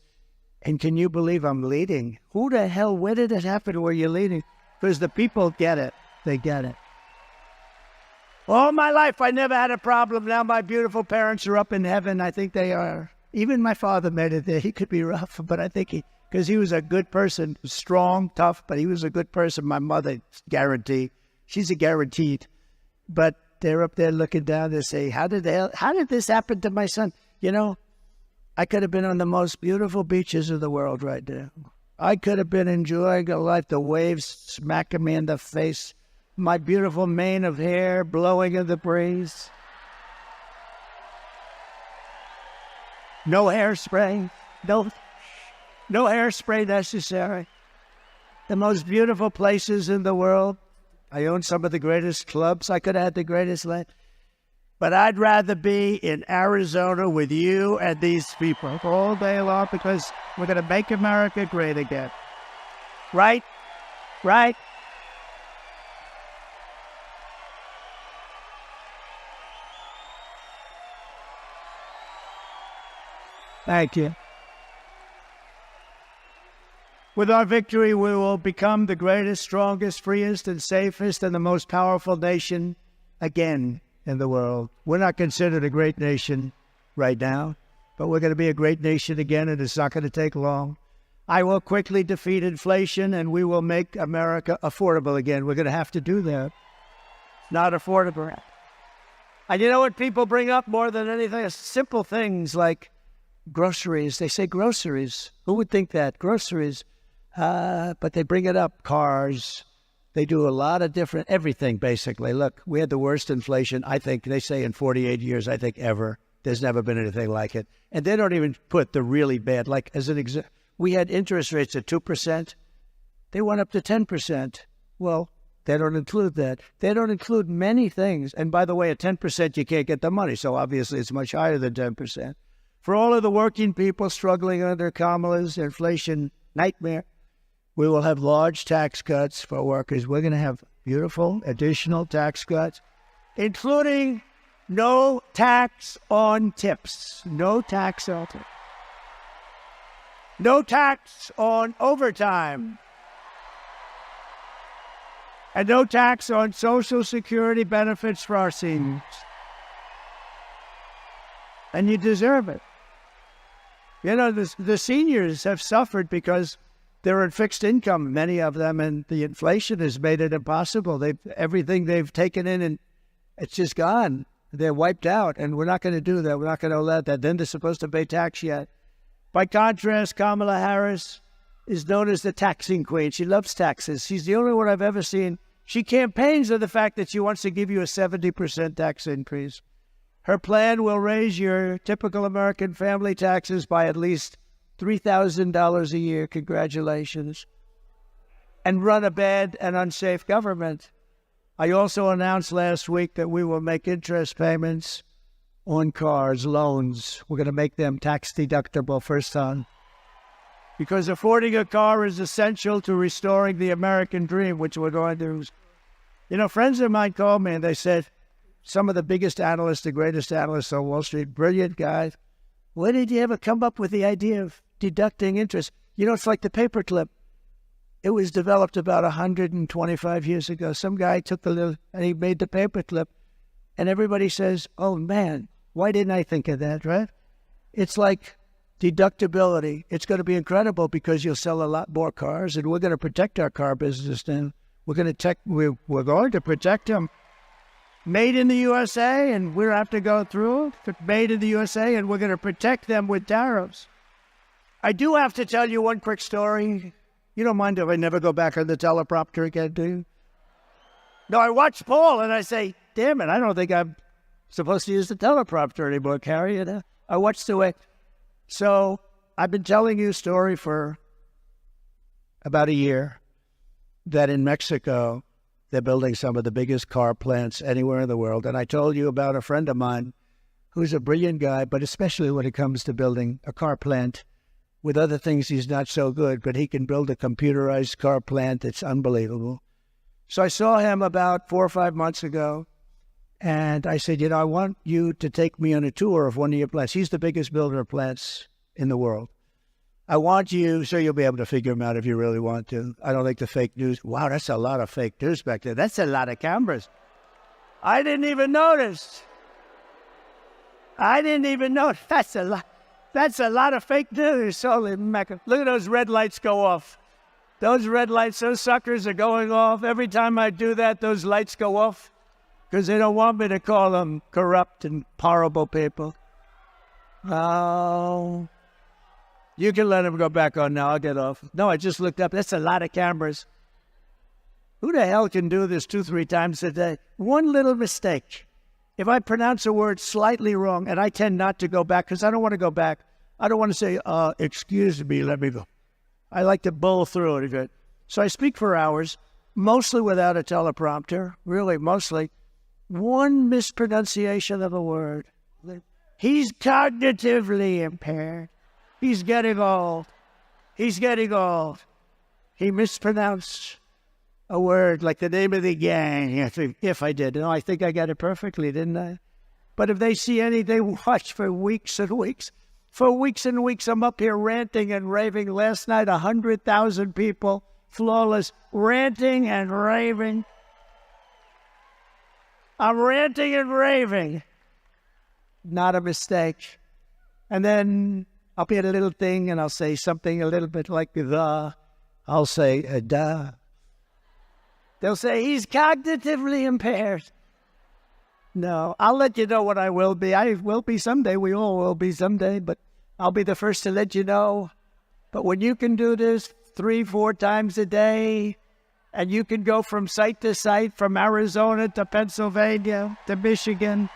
and can you believe I'm leading? Who the hell, where did it happen where you're leading? Because the people get it. They get it. All my life, I never had a problem. Now my beautiful parents are up in heaven. I think they are. Even my father made it there. He could be rough, but I think because he was a good person, strong, tough, but he was a good person. My mother, guaranteed. She's a guaranteed. But they're up there looking down. They say, how did this happen to my son? You know, I could have been on the most beautiful beaches of the world right now. I could have been enjoying a life, the waves smacking me in the face, my beautiful mane of hair blowing in the breeze. No hairspray, no hairspray necessary. The most beautiful places in the world. I own some of the greatest clubs. I could have had the greatest life. But I'd rather be in Arizona with you and these people all day long because we're going to make America great again. Right? Right? Thank you. With our victory, we will become the greatest, strongest, freest, and safest, and the most powerful nation again in the world. We're not considered a great nation right now, but we're going to be a great nation again, and it's not going to take long. I will quickly defeat inflation, and we will make America affordable again. We're going to have to do that. It's not affordable. And you know what people bring up more than anything? Simple things like groceries. They say groceries. Who would think that? Groceries. But they bring it up. Cars. They do a lot of different, everything basically. Look, we had the worst inflation, I think, they say in 48 years, I think ever. There's never been anything like it. And they don't even put the really bad, like as an example, we had interest rates at 2%. They went up to 10%. Well, they don't include that. They don't include many things. And by the way, at 10%, you can't get the money. So obviously it's much higher than 10%. For all of the working people struggling under Kamala's inflation nightmare, we will have large tax cuts for workers. We're going to have beautiful additional tax cuts, including no tax on tips. No tax on tips. No tax on overtime. And no tax on Social Security benefits for our seniors. And you deserve it. You know, the seniors have suffered because they're on fixed income, many of them, and the inflation has made it impossible. Everything they've taken in, and it's just gone. They're wiped out, and we're not going to do that. We're not going to allow that. Then they're supposed to pay tax yet. By contrast, Kamala Harris is known as the taxing queen. She loves taxes. She's the only one I've ever seen. She campaigns on the fact that she wants to give you a 70% tax increase. Her plan will raise your typical American family taxes by at least $3,000 a year, congratulations, and run a bad and unsafe government. I also announced last week that we will make interest payments on cars, loans. We're going to make them tax deductible first time. Because affording a car is essential to restoring the American dream, which we're going to. You know, friends of mine called me and they said, some of the biggest analysts, the greatest analysts on Wall Street, brilliant guys, where did you ever come up with the idea of deducting interest? You know, it's like the paperclip. It was developed about 125 years ago. Some guy took and he made the paperclip. And everybody says, oh man, why didn't I think of that, right? It's like deductibility. It's going to be incredible because you'll sell a lot more cars, and we're going to protect our car business now. We're going to protect them. Made in the USA, and we'll have to go through it. Made in the USA, and we're going to protect them with tariffs. I do have to tell you one quick story. You don't mind if I never go back on the teleprompter again, do you? No, I watch Paul, and I say, damn it, I don't think I'm supposed to use the teleprompter anymore, Carrie. You know? I watched the way. So I've been telling you a story for about a year that in Mexico, they're building some of the biggest car plants anywhere in the world. And I told you about a friend of mine who's a brilliant guy, but especially when it comes to building a car plant. With other things, he's not so good, but he can build a computerized car plant that's unbelievable. So I saw him about 4 or 5 months ago, and I said, you know, I want you to take me on a tour of one of your plants. He's the biggest builder of plants in the world. I want you, so you'll be able to figure them out if you really want to. I don't like the fake news. Wow, that's a lot of fake news back there. That's a lot of cameras. I didn't even notice. That's a lot. That's a lot of fake news. Holy mackerel. Look at those red lights go off. Those red lights, those suckers are going off. Every time I do that, those lights go off because they don't want me to call them corrupt and horrible people. Oh, you can let him go back on now. I'll get off. No, I just looked up. That's a lot of cameras. Who the hell can do this 2-3 times a day? One little mistake. If I pronounce a word slightly wrong, and I tend not to go back because I don't want to go back. I don't want to say, excuse me, let me go. I like to bowl through it. So I speak for hours, mostly without a teleprompter, really mostly. One mispronunciation of a word. He's cognitively impaired. He's getting old. He's getting old. He mispronounced a word like the name of the gang. If I did. No, I think I got it perfectly, didn't I? But if they see any, they watch for weeks and weeks. For weeks and weeks, I'm up here ranting and raving. Last night, 100,000 people, flawless, ranting and raving. I'm ranting and raving. Not a mistake. And then I'll be at a little thing and I'll say something a little bit like the. I'll say, duh. They'll say, he's cognitively impaired. No, I'll let you know what I will be. I will be someday. We all will be someday, but I'll be the first to let you know. But when you can do this 3-4 times a day, and you can go from site to site, from Arizona to Pennsylvania to Michigan,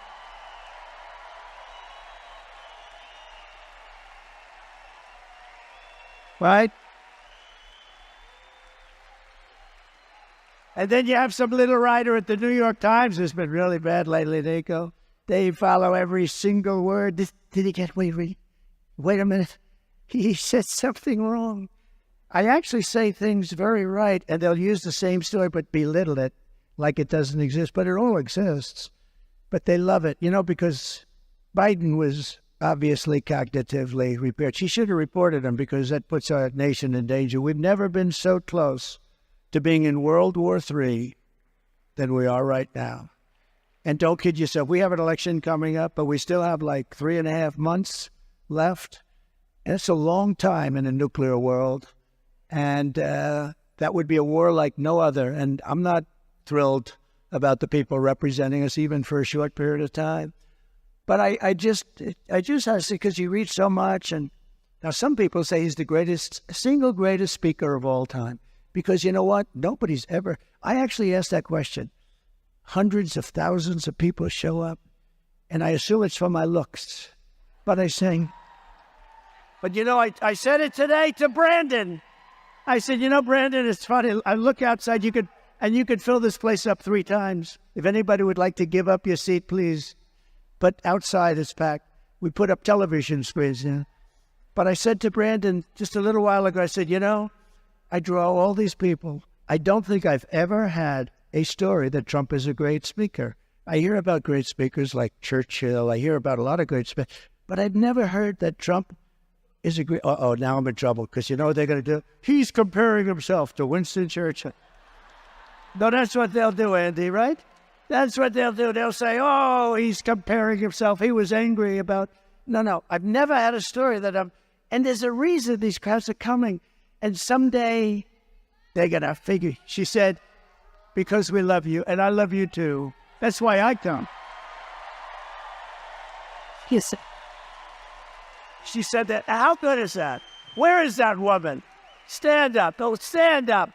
right? And then you have some little writer at the New York Times who's been really bad lately. They follow every single word. Did he get, wait a minute. He said something wrong. I actually say things very right, and they'll use the same story but belittle it like it doesn't exist. But it all exists. But they love it, because Biden was obviously cognitively impaired. She should have reported him because that puts our nation in danger. We've never been so close to being in World War III than we are right now. And don't kid yourself, we have an election coming up, but we still have like 3.5 months left. And it's a long time in a nuclear world. And that would be a war like no other. And I'm not thrilled about the people representing us, even for a short period of time. But I just have to say, because you read so much. And now some people say he's the single greatest speaker of all time. Because you know what? Nobody's ever... I actually asked that question. Hundreds of thousands of people show up, and I assume it's for my looks. But I say... But I said it today to Brandon. I said, Brandon, it's funny. I look outside, you could fill this place up 3 times. If anybody would like to give up your seat, please. But outside it's packed. We put up television screens. But I said to Brandon just a little while ago, I said, I draw all these people. I don't think I've ever had a story that Trump is a great speaker. I hear about great speakers like Churchill. I hear about a lot of great speakers. But I've never heard that Trump is a great... now I'm in trouble because you know what they're going to do? He's comparing himself to Winston Churchill. No, that's what they'll do, Andy, right? That's what they'll do. They'll say, he's comparing himself. He was angry about... No. I've never had a story that I'm... And there's a reason these crowds are coming. And someday they're going to figure. She said, because we love you, and I love you too. That's why I come. Yes. She said that. How good is that? Where is that woman? Stand up. Oh, stand up.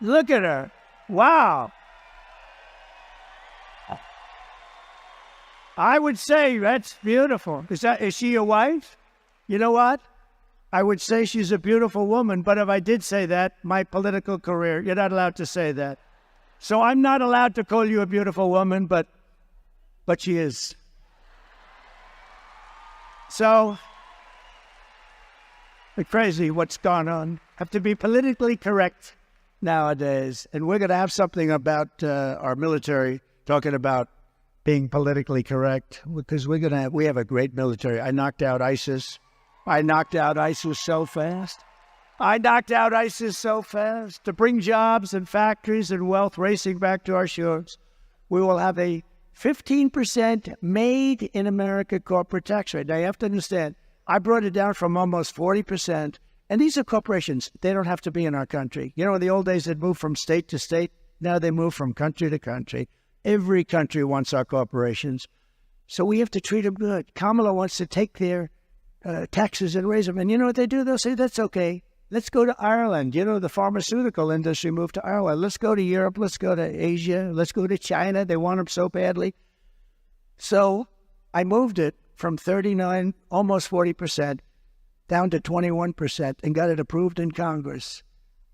Look at her. Wow. I would say that's beautiful. Is she your wife? You know what? I would say she's a beautiful woman, but if I did say that, my political career, you're not allowed to say that. So I'm not allowed to call you a beautiful woman, but she is. So, it's crazy what's gone on. Have to be politically correct nowadays. And we're going to have something about our military talking about being politically correct because we have a great military. I knocked out ISIS. I knocked out ISIS so fast. To bring jobs and factories and wealth racing back to our shores. We will have a 15% made in America corporate tax rate. Now you have to understand, I brought it down from almost 40%. And these are corporations. They don't have to be in our country. In the old days, they'd move from state to state. Now they move from country to country. Every country wants our corporations. So we have to treat them good. Kamala wants to take their taxes and raise them. And you know what they do? They'll say, that's okay. Let's go to Ireland. You know, the pharmaceutical industry moved to Ireland. Let's go to Europe. Let's go to Asia. Let's go to China. They want them so badly. So I moved it from 39, almost 40%, down to 21% and got it approved in Congress.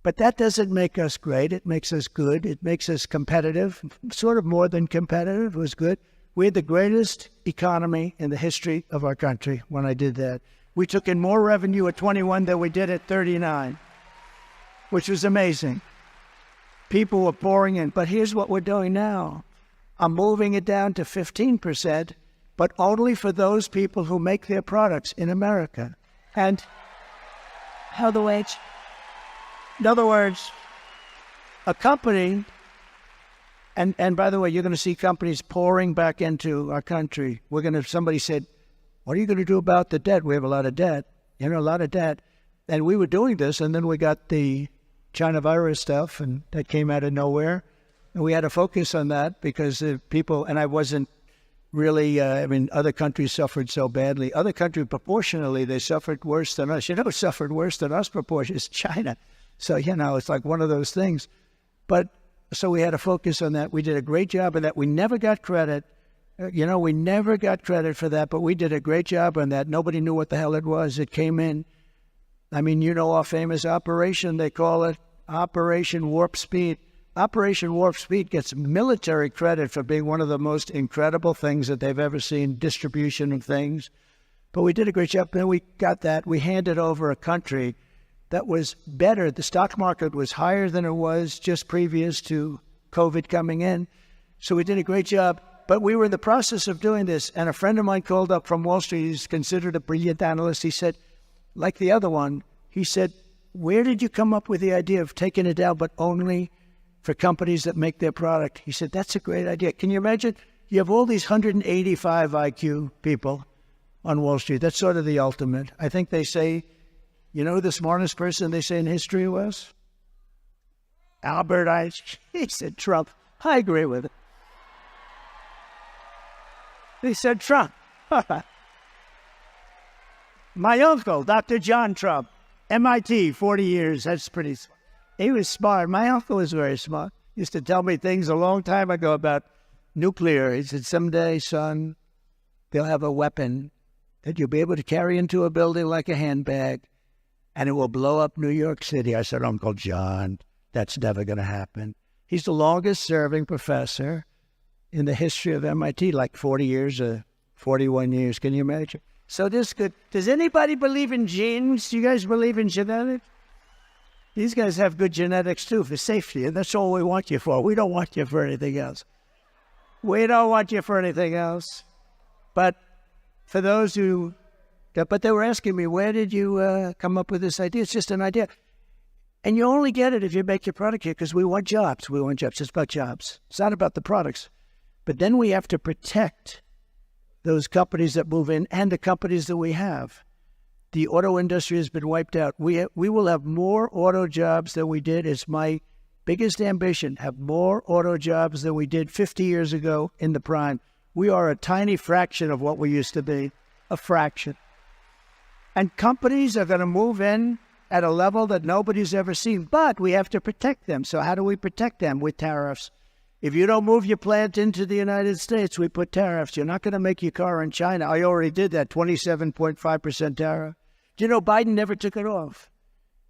But that doesn't make us great. It makes us good. It makes us competitive, sort of more than competitive. It was good. We had the greatest economy in the history of our country when I did that. We took in more revenue at 21 than we did at 39, which was amazing. People were pouring in. But here's what we're doing now. I'm moving it down to 15%, but only for those people who make their products in America. And how the wage? In other words, a company, and by the way, you're going to see companies pouring back into our country. Somebody said, what are you going to do about the debt? We have a lot of debt, a lot of debt. And we were doing this, and then we got the China virus stuff, and that came out of nowhere. And we had to focus on that because people, and I wasn't really, other countries suffered so badly. Other countries, proportionally, they suffered worse than us. Suffered worse than us proportionally is China. So, it's like one of those things. But so we had to focus on that. We did a great job of that. We never got credit. We never got credit for that, but we did a great job on that. Nobody knew what the hell it was. It came in. Our famous operation, they call it Operation Warp Speed. Operation Warp Speed gets military credit for being one of the most incredible things that they've ever seen, distribution of things. But we did a great job. Then we got that. We handed over a country that was better. The stock market was higher than it was just previous to COVID coming in. So we did a great job. But we were in the process of doing this, and a friend of mine called up from Wall Street. He's considered a brilliant analyst. He said, like the other one, he said, where did you come up with the idea of taking it down, but only for companies that make their product? He said, that's a great idea. Can you imagine? You have all these 185 IQ people on Wall Street. That's sort of the ultimate. I think they say, who the smartest person they say in history was? Albert Einstein. He said Trump. I agree with it. They said Trump. My uncle, Dr. John Trump, MIT, 40 years. That's pretty smart. He was smart. My uncle was very smart. He used to tell me things a long time ago about nuclear. He said, someday, son, they'll have a weapon that you'll be able to carry into a building like a handbag, and it will blow up New York City. I said, Uncle John, that's never going to happen. He's the longest-serving professor in the history of MIT, like 40 years or 41 years. Can you imagine? So this could... Does anybody believe in genes? Do you guys believe in genetics? These guys have good genetics, too, for safety, and that's all we want you for. We don't want you for anything else. We don't want you for anything else. But for those who... But they were asking me, where did you come up with this idea? It's just an idea. And you only get it if you make your product here, because we want jobs. We want jobs. It's about jobs. It's not about the products. But then we have to protect those companies that move in and the companies that we have. The auto industry has been wiped out. We will have more auto jobs than we did. It's my biggest ambition, have more auto jobs than we did 50 years ago in the prime. We are a tiny fraction of what we used to be, a fraction. And companies are going to move in at a level that nobody's ever seen, but we have to protect them. So how do we protect them? With tariffs. If you don't move your plant into the United States, we put tariffs. You're not going to make your car in China. I already did that, 27.5% tariff. Do you know Biden never took it off?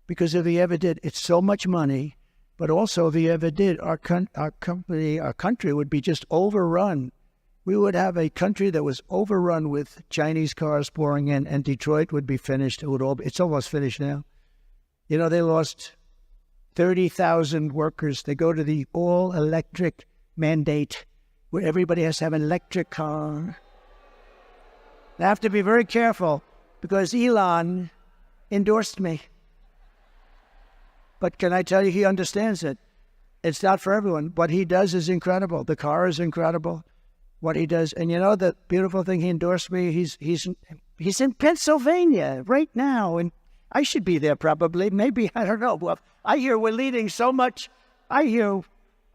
Because if he ever did, it's so much money. But also, if he ever did, our country would be just overrun. We would have a country that was overrun with Chinese cars pouring in, and Detroit would be finished. It's almost finished now. They lost 30,000 workers. They go to the all-electric mandate where everybody has to have an electric car. They have to be very careful because Elon endorsed me. But can I tell you, he understands it. It's not for everyone. What he does is incredible. The car is incredible. What he does. And the beautiful thing, he endorsed me. He's in Pennsylvania right now, and I should be there probably. Maybe, I don't know. Well, I hear we're leading so much. I hear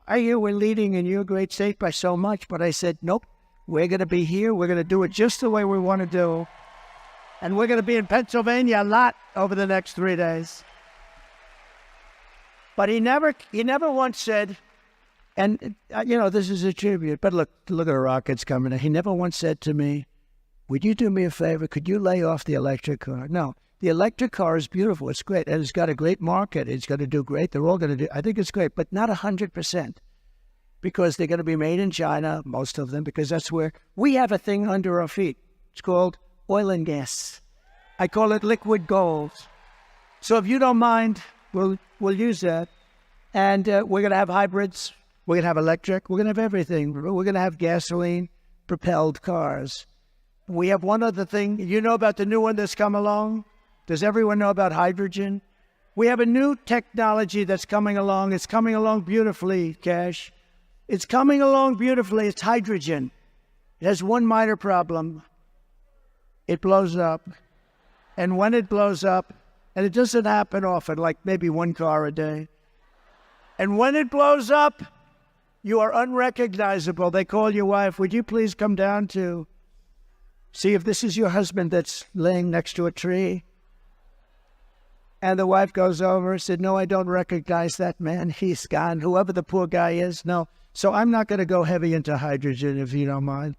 we're leading in your great state by so much. But I said, nope, We're going to be here. We're going to do it just the way we want to do. And we're going to be in Pennsylvania a lot over the next 3 days. But he never once said, and this is a tribute, but look at the rockets coming in. He never once said to me, would you do me a favor? Could you lay off the electric car? No, the electric car is beautiful. It's great. And it's got a great market. It's going to do great. They're all going to do, I think it's great, but not 100%. Because they're going to be made in China, most of them, because that's where we have a thing under our feet. It's called oil and gas. I call it liquid gold. So if you don't mind, we'll use that. And we're going to have hybrids. We're going to have electric. We're going to have everything. We're going to have gasoline-propelled cars. We have one other thing. You know about the new one that's come along? Does everyone know about hydrogen? We have a new technology that's coming along. It's coming along beautifully, Cash. It's coming along beautifully. It's hydrogen. It has one minor problem. It blows up. And when it blows up, and it doesn't happen often, like maybe one car a day. And when it blows up, you are unrecognizable. They call your wife, would you please come down to see if this is your husband that's laying next to a tree? And the wife goes over and said, no, I don't recognize that man. He's gone. Whoever the poor guy is, no. So I'm not going to go heavy into hydrogen, if you don't mind,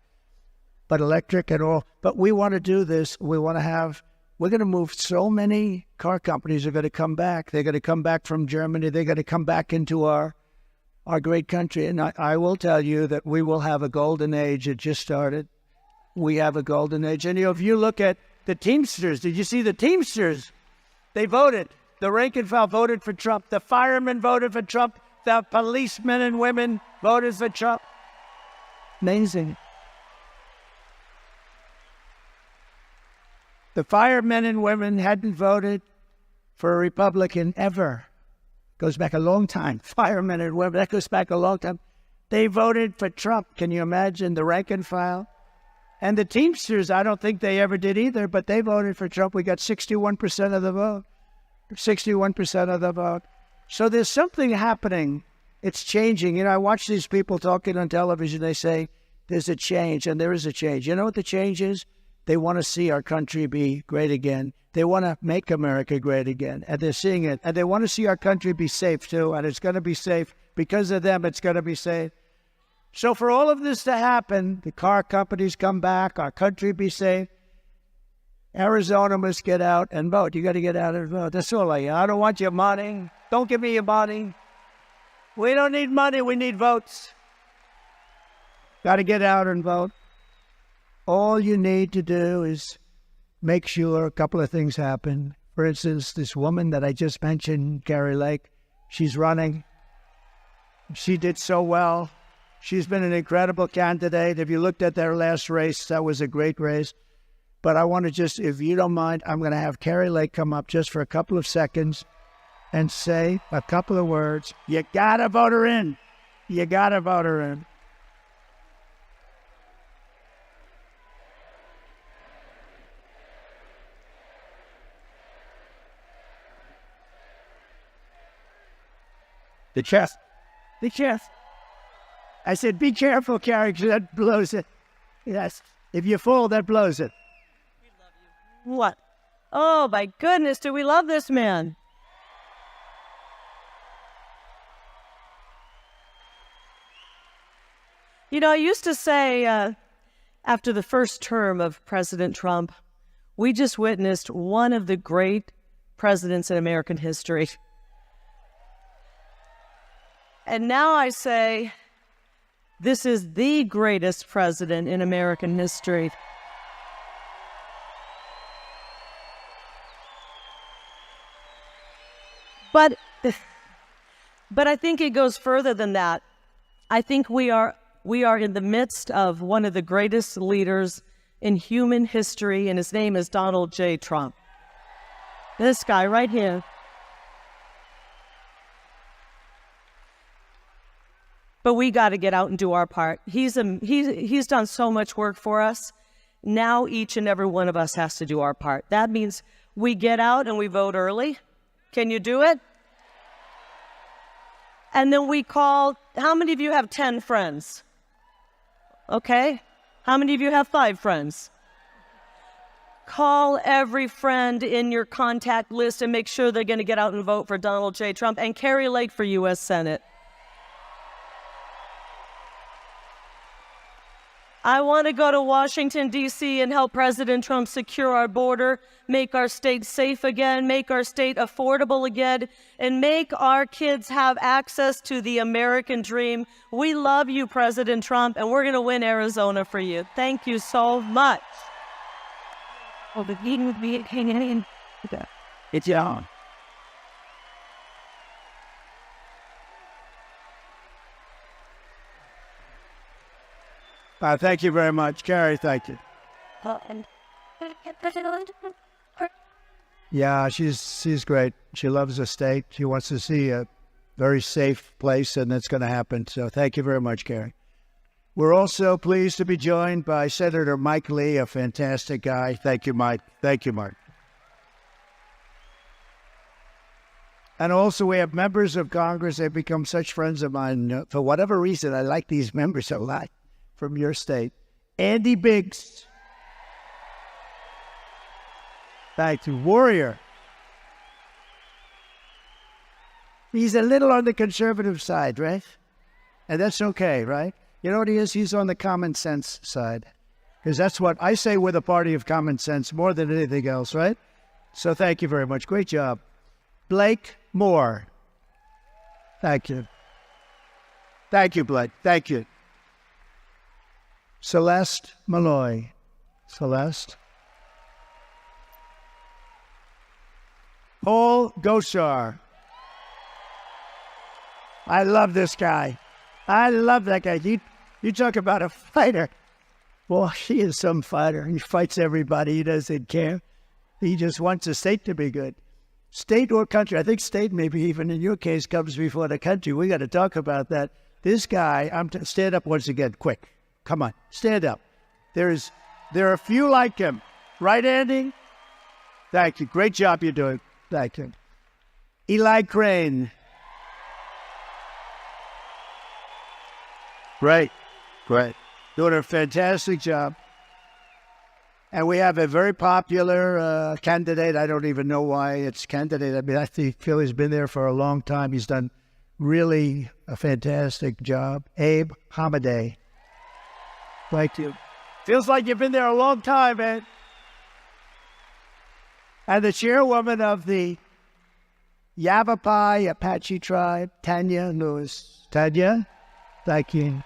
but electric and all. But we want to do this. We're going to move so many car companies are going to come back. They're going to come back from Germany. They're going to come back into our great country. And I will tell you that we will have a golden age. It just started. We have a golden age. And if you look at the Teamsters, did you see the Teamsters? They voted. The rank and file voted for Trump. The firemen voted for Trump. The policemen and women voted for Trump. Amazing. The firemen and women hadn't voted for a Republican ever. Goes back a long time. Firemen and women, that goes back a long time. They voted for Trump. Can you imagine the rank and file? And the Teamsters, I don't think they ever did either, but they voted for Trump. We got 61% of the vote. 61% of the vote. So there's something happening. It's changing. I watch these people talking on television. They say there's a change, and there is a change. You know what the change is? They want to see our country be great again. They want to make America great again, and they're seeing it. And they want to see our country be safe, too, and it's going to be safe. Because of them, it's going to be safe. So for all of this to happen, the car companies come back, our country be safe, Arizona must get out and vote. You got to get out and vote. That's all I don't want your money. Don't give me your money. We don't need money. We need votes. Got to get out and vote. All you need to do is make sure a couple of things happen. For instance, this woman that I just mentioned, Kari Lake, she's running. She did so well. She's been an incredible candidate. If you looked at their last race, that was a great race. But I want to just, if you don't mind, I'm going to have Kari Lake come up just for a couple of seconds and say a couple of words. You got to vote her in. You got to vote her in. The chest. The chest. I said, be careful, Kari, because that blows it. Yes. If you fall, that blows it. What? Oh, my goodness, do we love this man? I used to say, after the first term of President Trump, we just witnessed one of the great presidents in American history. And now I say, this is the greatest president in American history. But I think it goes further than that. I think we are in the midst of one of the greatest leaders in human history, and his name is Donald J. Trump. This guy right here. But we got to get out and do our part. He's done so much work for us. Now each and every one of us has to do our part. That means we get out and we vote early. Can you do it? And then we call, how many of you have 10 friends? Okay. How many of you have 5 friends? Call every friend in your contact list and make sure they're going to get out and vote for Donald J. Trump and Carrie Lake for U.S. Senate. I want to go to Washington, D.C. and help President Trump secure our border, make our state safe again, make our state affordable again, and make our kids have access to the American dream. We love you, President Trump, and we're going to win Arizona for you. Thank you so much. It's on. Thank you very much, Carrie. Thank you. Yeah, she's great. She loves the state. She wants to see a very safe place, and it's going to happen. So thank you very much, Carrie. We're also pleased to be joined by Senator Mike Lee, a fantastic guy. Thank you, Mike. Thank you, Mark. And also we have members of Congress. They've become such friends of mine. For whatever reason, I like these members a lot from your state. Andy Biggs. Thank you. Warrior. He's a little on the conservative side, right? And that's okay, right? You know what he is? He's on the common sense side. Because that's what I say, we're the party of common sense more than anything else, right? So thank you very much. Great job. Blake Moore. Thank you. Thank you, Blake. Thank you. Celeste Malloy. Celeste. Paul Gosar. I love this guy. I love that guy. You talk about a fighter. Well, he is some fighter. He fights everybody. He doesn't care. He just wants the state to be good. State or country. I think state, maybe even in your case, comes before the country. We got to talk about that. This guy, stand up once again, quick. Come on, stand up. There are a few like him. Right, Andy? Thank you. Great job you're doing. Thank you. Eli Crane. Great. Doing a fantastic job. And we have a very popular candidate. I don't even know why it's candidate. I mean, I feel he's been there for a long time. He's done really a fantastic job. Abe Hamadeh. Thank you. Feels like you've been there a long time, man. And the chairwoman of the Yavapai Apache tribe, Tanya Lewis. Tanya, thank you.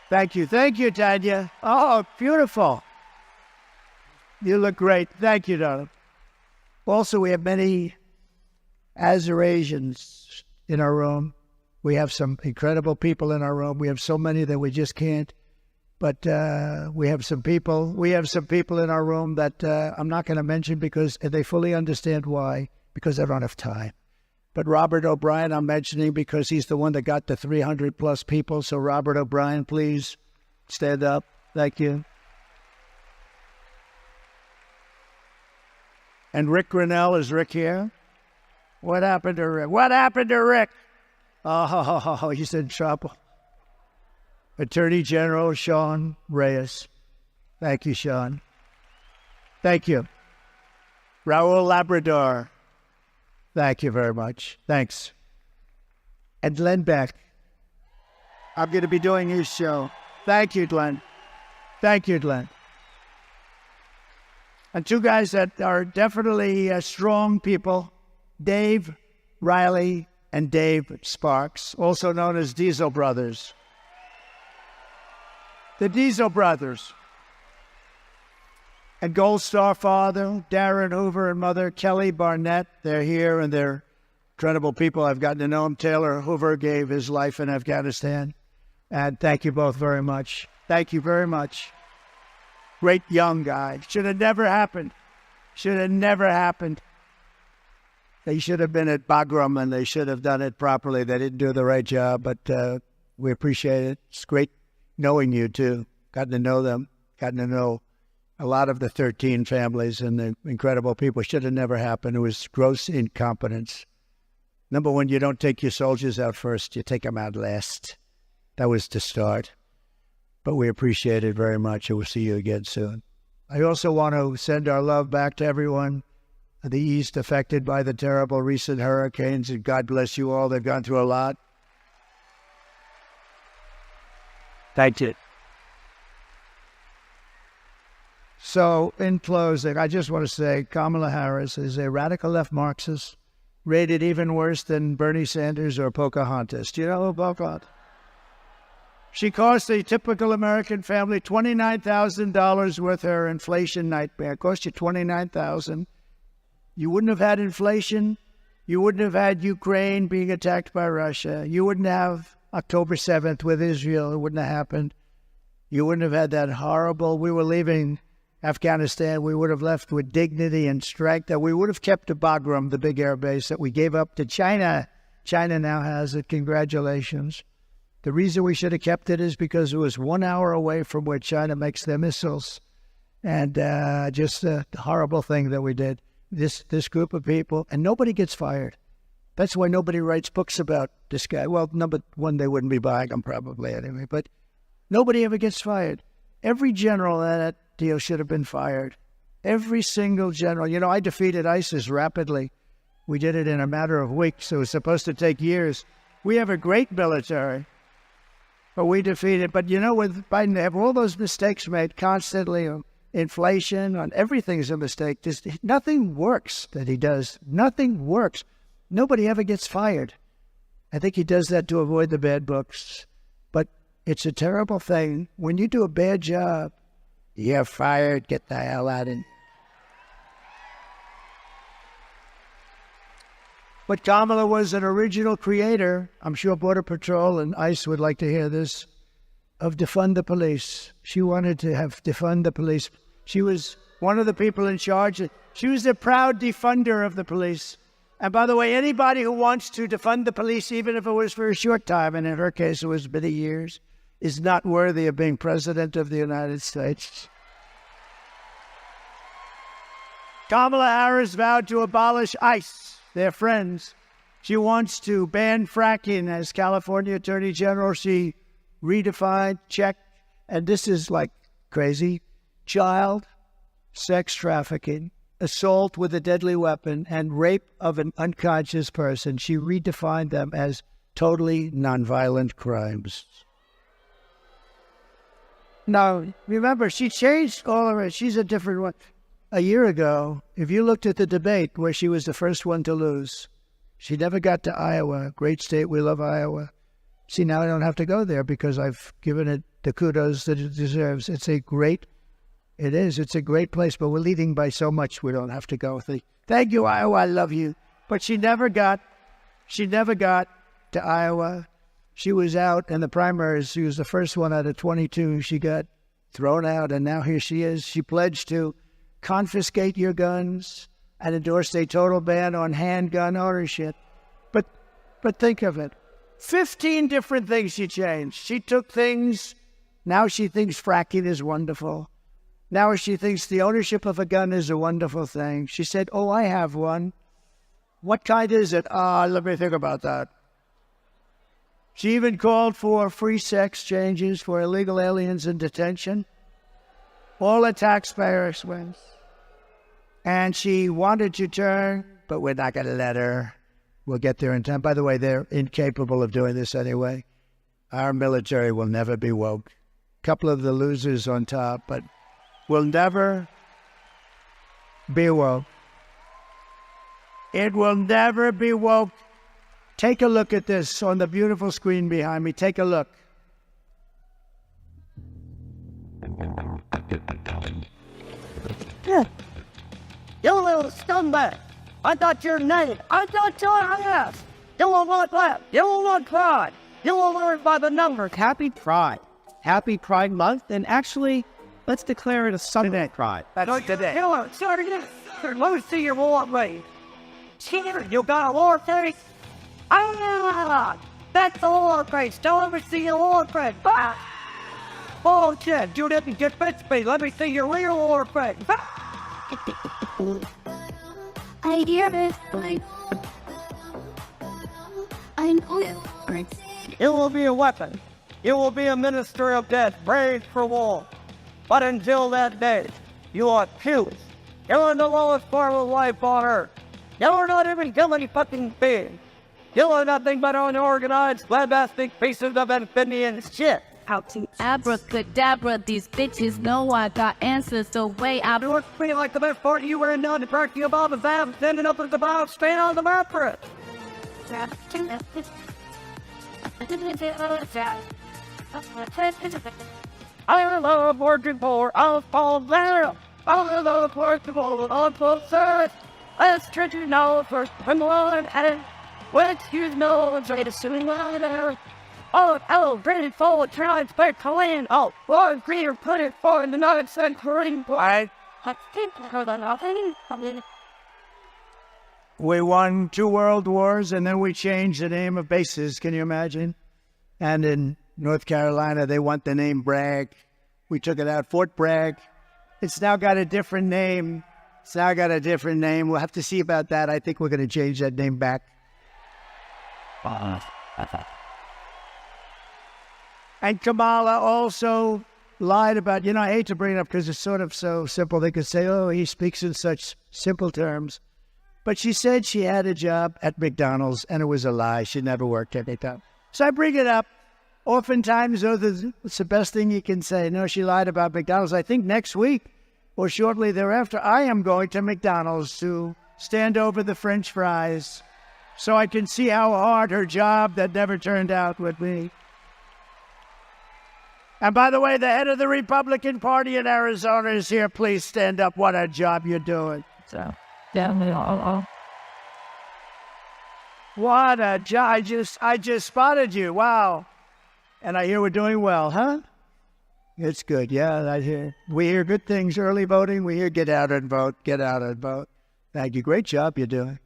Thank you, Tanya. Oh, beautiful. You look great. Thank you, darling. Also, we have many Azerasians in our room. We have some incredible people in our room. We have so many that we just can't. But we have some people. We have some people in our room that I'm not going to mention because they fully understand why. Because they don't have time. But Robert O'Brien, I'm mentioning because he's the one that got the 300 plus people. So Robert O'Brien, please stand up. Thank you. And Rick Grinnell, is Rick here? What happened to Rick? What happened to Rick? Oh, he's in trouble. Attorney General Sean Reyes. Thank you, Sean. Thank you. Raul Labrador. Thank you very much. Thanks. And Glenn Beck. I'm going to be doing his show. Thank you, Glenn. Thank you, Glenn. And two guys that are definitely strong people, Dave Riley and Dave Sparks, also known as Diesel Brothers. The Diesel Brothers. And Gold Star father, Darren Hoover, and mother, Kelly Barnett. They're here, and they're incredible people. I've gotten to know them. Taylor Hoover gave his life in Afghanistan. And thank you both very much. Thank you very much. Great young guy. Should have never happened. Should have never happened. They should have been at Bagram, and they should have done it properly. They didn't do the right job, but we appreciate it. It's great knowing you, too. Gotten to know them. Gotten to know a lot of the 13 families and the incredible people. Should have never happened. It was gross incompetence. Number one, you don't take your soldiers out first. You take them out last. That was to start. but we appreciate it very much, and we'll see you again soon. I also want to send our love back to everyone in the East affected by the terrible recent hurricanes, and God bless you all. They've gone through a lot. Thank you. So, in closing, I just want to say Kamala Harris is a radical left Marxist, rated even worse than Bernie Sanders or Pocahontas. Do you know Pocahontas? She cost a typical American family $29,000 with her inflation nightmare. It cost you $29,000. You wouldn't have had inflation. You wouldn't have had Ukraine being attacked by Russia. You wouldn't have October 7th with Israel. It wouldn't have happened. You wouldn't have had that horrible, we were leaving Afghanistan, we would have left with dignity and strength, that we would have kept to Bagram, the big air base that we gave up to China. China now has it. Congratulations. The reason we should have kept it is because it was 1 hour away from where China makes their missiles. And just a horrible thing that we did. This group of people, and nobody gets fired. That's why nobody writes books about this guy. Well, number one, they wouldn't be buying them probably anyway, but nobody ever gets fired. Every general in that deal should have been fired. Every single general. You know, I defeated ISIS rapidly. We did it in a matter of weeks. It was supposed to take years. We have a great military, but we defeated. But you know, with Biden, they have all those mistakes made constantly on inflation, on everything's a mistake. Just nothing works that he does. Nothing works. Nobody ever gets fired. I think he does that to avoid the bad books. But it's a terrible thing. When you do a bad job, you're fired. Get the hell out of here. But Kamala was an original creator. I'm sure Border Patrol and ICE would like to hear this, of defund the police. She wanted to have defund the police. She was one of the people in charge. She was a proud defunder of the police. And by the way, anybody who wants to defund the police, even if it was for a short time, and in her case it was many years, is not worthy of being president of the United States. Kamala Harris vowed to abolish ICE, their friends. She wants to ban fracking as California Attorney General. She redefined, checked, and this is like crazy, child sex trafficking, assault with a deadly weapon, and rape of an unconscious person. She redefined them as totally nonviolent crimes. Now, remember, she changed all of it. She's a different one. A year ago, if you looked at the debate where she was the first one to lose, she never got to Iowa. Great state, we love Iowa. See, now I don't have to go there because I've given it the kudos that it deserves. It's a great place, but we're leading by so much we don't have to go. Thank you, Iowa, I love you. But she never got to Iowa. She was out in the primaries. She was the first one out of 22. She got thrown out, and now here she is. She pledged to confiscate your guns and endorsed a total ban on handgun ownership. But think of it. 15 different things she changed. She took things. Now she thinks fracking is wonderful. Now she thinks the ownership of a gun is a wonderful thing. She said, oh, I have one. What kind is it? Let me think about that. She even called for free sex changes for illegal aliens in detention. All the taxpayer expense. And she wanted to turn, but we're not going to let her. We'll get there in time. By the way, they're incapable of doing this anyway. Our military will never be woke. A couple of the losers on top, but will never be woke. It will never be woke. Take a look at this on the beautiful screen behind me. Take a look. Yeah. You little scumbag. I got your name. I got your ass. You will not laugh. You will not cry. You will learn by the number. Happy Pride. Happy Pride Month. And actually, let's declare it a Sunday Pride. That's today. Let me see your war face. Here, you got a war face? That's a war face. Don't let me see your war face. Oh, shit, you didn't get me. Let me see your real war face. I hear this. I know it. It will be a weapon. You will be a minister of death, brave for war. But until that day, you are peace. You are the lowest form of life on earth. You are not even human fucking being. You are nothing but unorganized, flabastic pieces of amphibian shit. Abracadabra, these bitches know I got answers the way I work for me like the best party you were in on the practically above his ass, standing up at the bow, staying on the mattress. I love working for us, Paul Blair. I love working for us, Paul Blair. Let's try to know first when one and what you know is right assuming one there. Oh, ready forward, try to back to land. Oh, Lord, Greer put it for the 9th century. We won 2 world wars, and then we changed the name of bases. Can you imagine? And in North Carolina, they want the name Bragg. We took it out, Fort Bragg. It's now got a different name. We'll have to see about that. I think we're going to change that name back. And Kamala also lied about, I hate to bring it up because it's sort of so simple. They could say, oh, he speaks in such simple terms. But she said she had a job at McDonald's, and it was a lie. She never worked at McDonald's. So I bring it up. Oftentimes, it's the best thing you can say. No, she lied about McDonald's. I think next week or shortly thereafter, I am going to McDonald's to stand over the French fries so I can see how hard her job that never turned out would be. And by the way, the head of the Republican Party in Arizona is here. Please stand up. What a job you're doing. So, yeah, what a job. I just spotted you. Wow. And I hear we're doing well, huh? It's good. Yeah, I hear. We hear good things. Early voting. We hear get out and vote. Get out and vote. Thank you. Great job you're doing.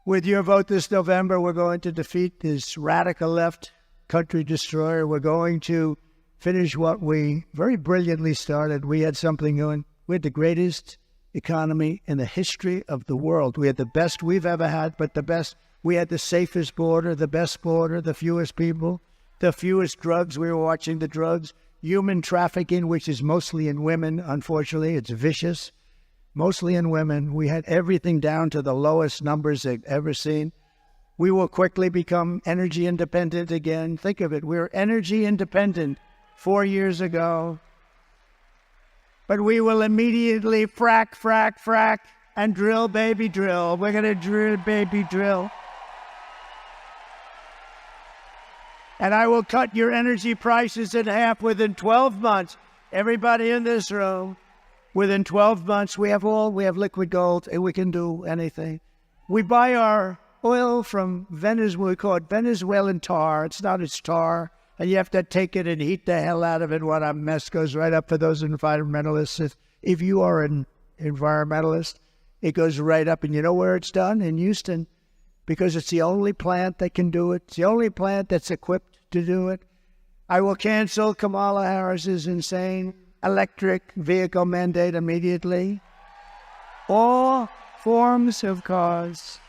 With your vote this November, we're going to defeat this radical left country destroyer. We're going to finish what we very brilliantly started. We had something going. We had the greatest economy in the history of the world. We had the best we've ever had, but the best. We had the safest border, the best border, the fewest people, the fewest drugs. We were watching the drugs. Human trafficking, which is mostly in women, unfortunately. It's vicious. Mostly in women. We had everything down to the lowest numbers they've ever seen. We will quickly become energy independent again. Think of it. We were energy independent 4 years ago. But we will immediately frack, and drill, baby, drill. We're going to drill, baby, drill. And I will cut your energy prices in half within 12 months. Everybody in this room, within 12 months, we have liquid gold, and we can do anything. We buy our oil from Venezuela. We call it Venezuelan tar. It's tar. And you have to take it and heat the hell out of it. What a mess. Goes right up for those environmentalists. If you are an environmentalist, it goes right up. And you know where it's done? In Houston. Because it's the only plant that can do it. It's the only plant that's equipped to do it. I will cancel Kamala Harris's insane electric vehicle mandate immediately. All forms of cars.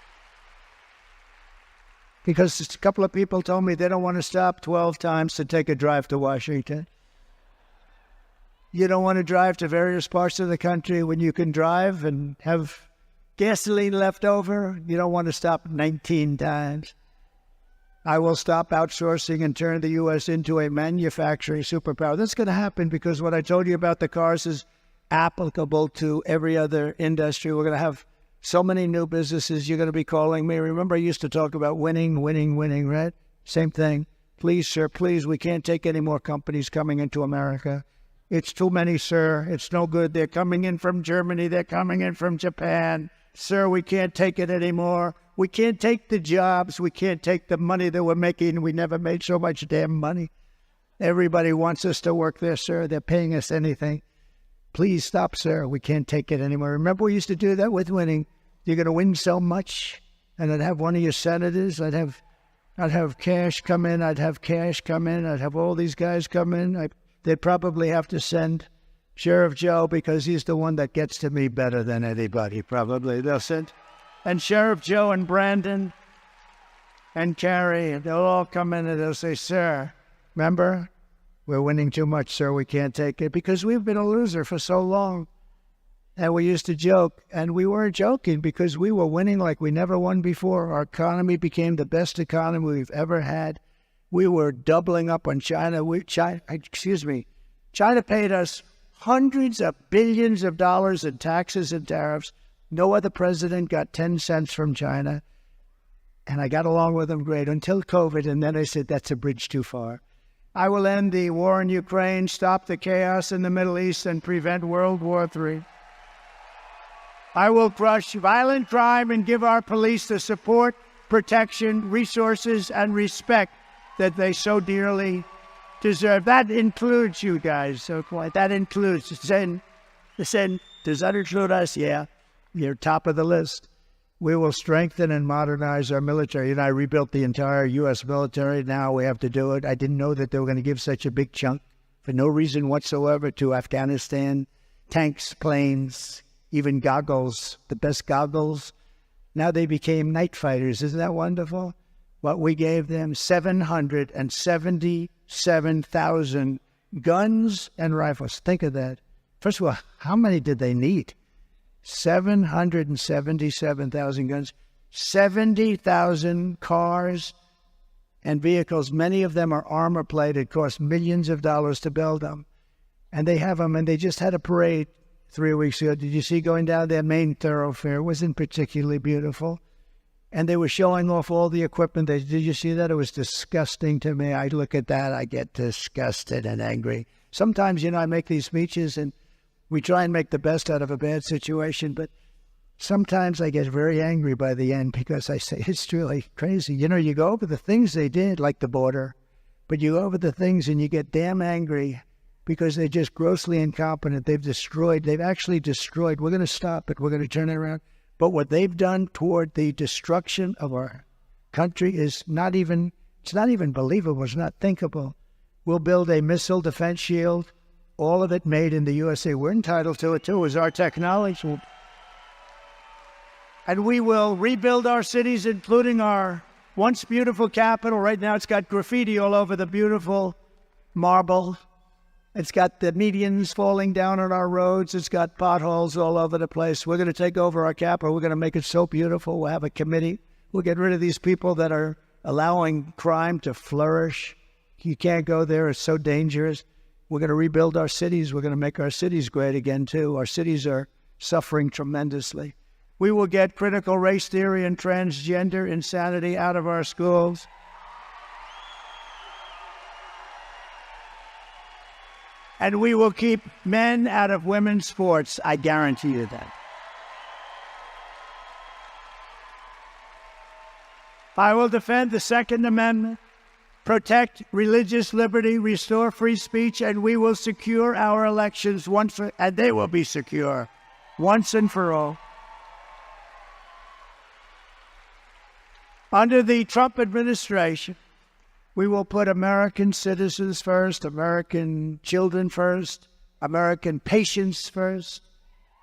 Because a couple of people told me they don't want to stop 12 times to take a drive to Washington. You don't want to drive to various parts of the country when you can drive and have gasoline left over. You don't want to stop 19 times. I will stop outsourcing and turn the U.S. into a manufacturing superpower. That's going to happen because what I told you about the cars is applicable to every other industry. We're going to have so many new businesses. You're going to be calling me. Remember, I used to talk about winning, right? Same thing. Please, sir, please, we can't take any more companies coming into America. It's too many, sir. It's no good. They're coming in from Germany. They're coming in from Japan. Sir, we can't take it anymore. We can't take the jobs. We can't take the money that we're making. We never made so much damn money. Everybody wants us to work there, sir. They're paying us anything. Please stop, sir. We can't take it anymore. Remember, we used to do that with winning. You're going to win so much, and I'd have one of your senators. I'd have cash come in. I'd have all these guys come in. They'd probably have to send Sheriff Joe because he's the one that gets to me better than anybody, probably. They'll send, and Sheriff Joe and Brandon and Carrie, they'll all come in and they'll say, sir, Remember? We're winning too much, sir. We can't take it because we've been a loser for so long. And we used to joke, and we weren't joking because we were winning like we never won before. Our economy became the best economy we've ever had. We were doubling up on China. China paid us hundreds of billions of dollars in taxes and tariffs. No other president got 10 cents from China. And I got along with them great until COVID, and then I said, that's a bridge too far. I will end the war in Ukraine, stop the chaos in the Middle East, and prevent World War III. I will crush violent crime and give our police the support, protection, resources, and respect that they so dearly deserve. That includes you guys. So that includes. Does that include us? Yeah. You're top of the list. We will strengthen and modernize our military. I rebuilt the entire U.S. military. Now we have to do it. I didn't know that they were going to give such a big chunk for no reason whatsoever to Afghanistan. Tanks, planes, even goggles, the best goggles. Now they became night fighters. Isn't that wonderful? What we gave them, 777,000 guns and rifles. Think of that. First of all, how many did they need? 777,000 guns, 70,000 cars and vehicles. Many of them are armor-plated, cost millions of dollars to build them. And they have them, and they just had a parade 3 weeks ago. Did you see going down their main thoroughfare? It wasn't particularly beautiful. And they were showing off all the equipment. Did you see that? It was disgusting to me. I look at that, I get disgusted and angry. Sometimes, I make these speeches, and we try and make the best out of a bad situation, but sometimes I get very angry by the end because I say, it's really crazy. You go over the things they did, like the border, but you go over the things and you get damn angry because they're just grossly incompetent. They've actually destroyed. We're going to stop it. We're going to turn it around. But what they've done toward the destruction of our country is it's not even believable. It's not thinkable. We'll build a missile defense shield, all of it made in the USA. We're entitled to it, too, as our technology. And we will rebuild our cities, including our once beautiful capital. Right now, it's got graffiti all over the beautiful marble. It's got the medians falling down on our roads. It's got potholes all over the place. We're going to take over our capital. We're going to make it so beautiful. We'll have a committee. We'll get rid of these people that are allowing crime to flourish. You can't go there. It's so dangerous. We're going to rebuild our cities. We're going to make our cities great again, too. Our cities are suffering tremendously. We will get critical race theory and transgender insanity out of our schools. And we will keep men out of women's sports. I guarantee you that. I will defend the Second Amendment, protect religious liberty, restore free speech, and we will secure our elections and they will be secure once and for all. Under the Trump administration, we will put American citizens first, American children first, American patients first,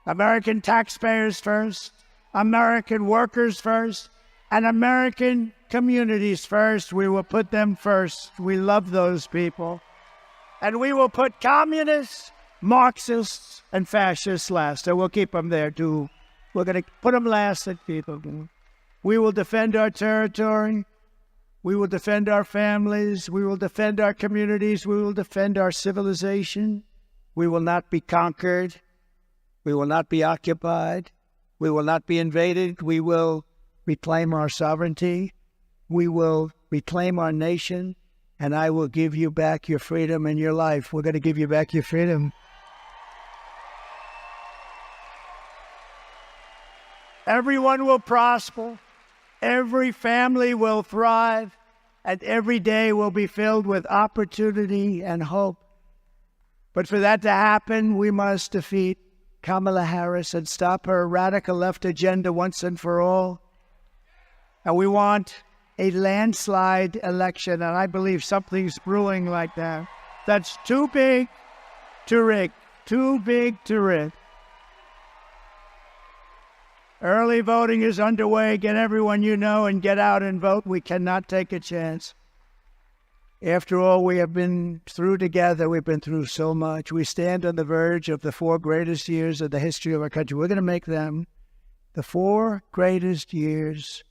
American taxpayers first, American workers first, and American communities first. We will put them first. We love those people. And we will put communists, Marxists, and fascists last. So we'll keep them there too. We're going to put them last and keep them. We will defend our territory. We will defend our families. We will defend our communities. We will defend our civilization. We will not be conquered. We will not be occupied. We will not be invaded. We will reclaim our sovereignty. We will reclaim our nation, and I will give you back your freedom and your life. We're going to give you back your freedom. Everyone will prosper. Every family will thrive, and every day will be filled with opportunity and hope. But for that to happen, we must defeat Kamala Harris and stop her radical left agenda once and for all. And we want a landslide election, and I believe something's brewing like that. That's too big to rig. Too big to rig. Early voting is underway. Get everyone you know and get out and vote. We cannot take a chance. After all we have been through together, we've been through so much. We stand on the verge of the 4 greatest years of the history of our country. We're going to make them the 4 greatest years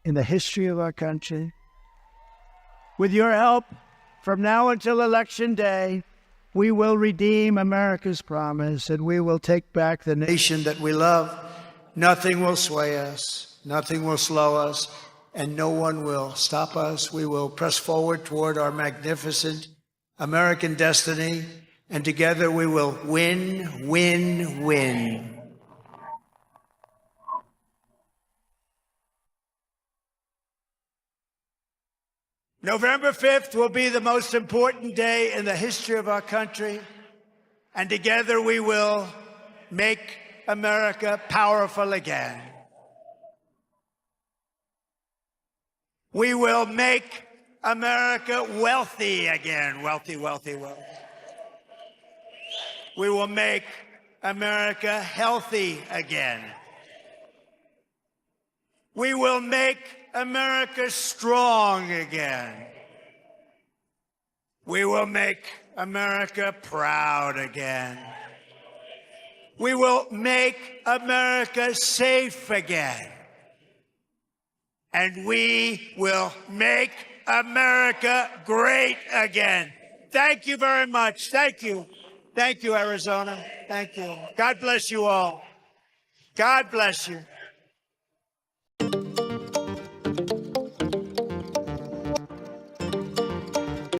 in the history of our country. With your help, from now until Election Day, we will redeem America's promise, and we will take back the nation that we love. Nothing will sway us, nothing will slow us, and no one will stop us. We will press forward toward our magnificent American destiny, and together we will win, win, win. November 5th will be the most important day in the history of our country, and together we will make America powerful again. We will make America wealthy again. Wealthy, wealthy, wealthy. We will make America healthy again. We will make America strong again. We will make America proud again. We will make America safe again. And we will make America great again. Thank you very much. Thank you. Thank you, Arizona. Thank you. God bless you all. God bless you.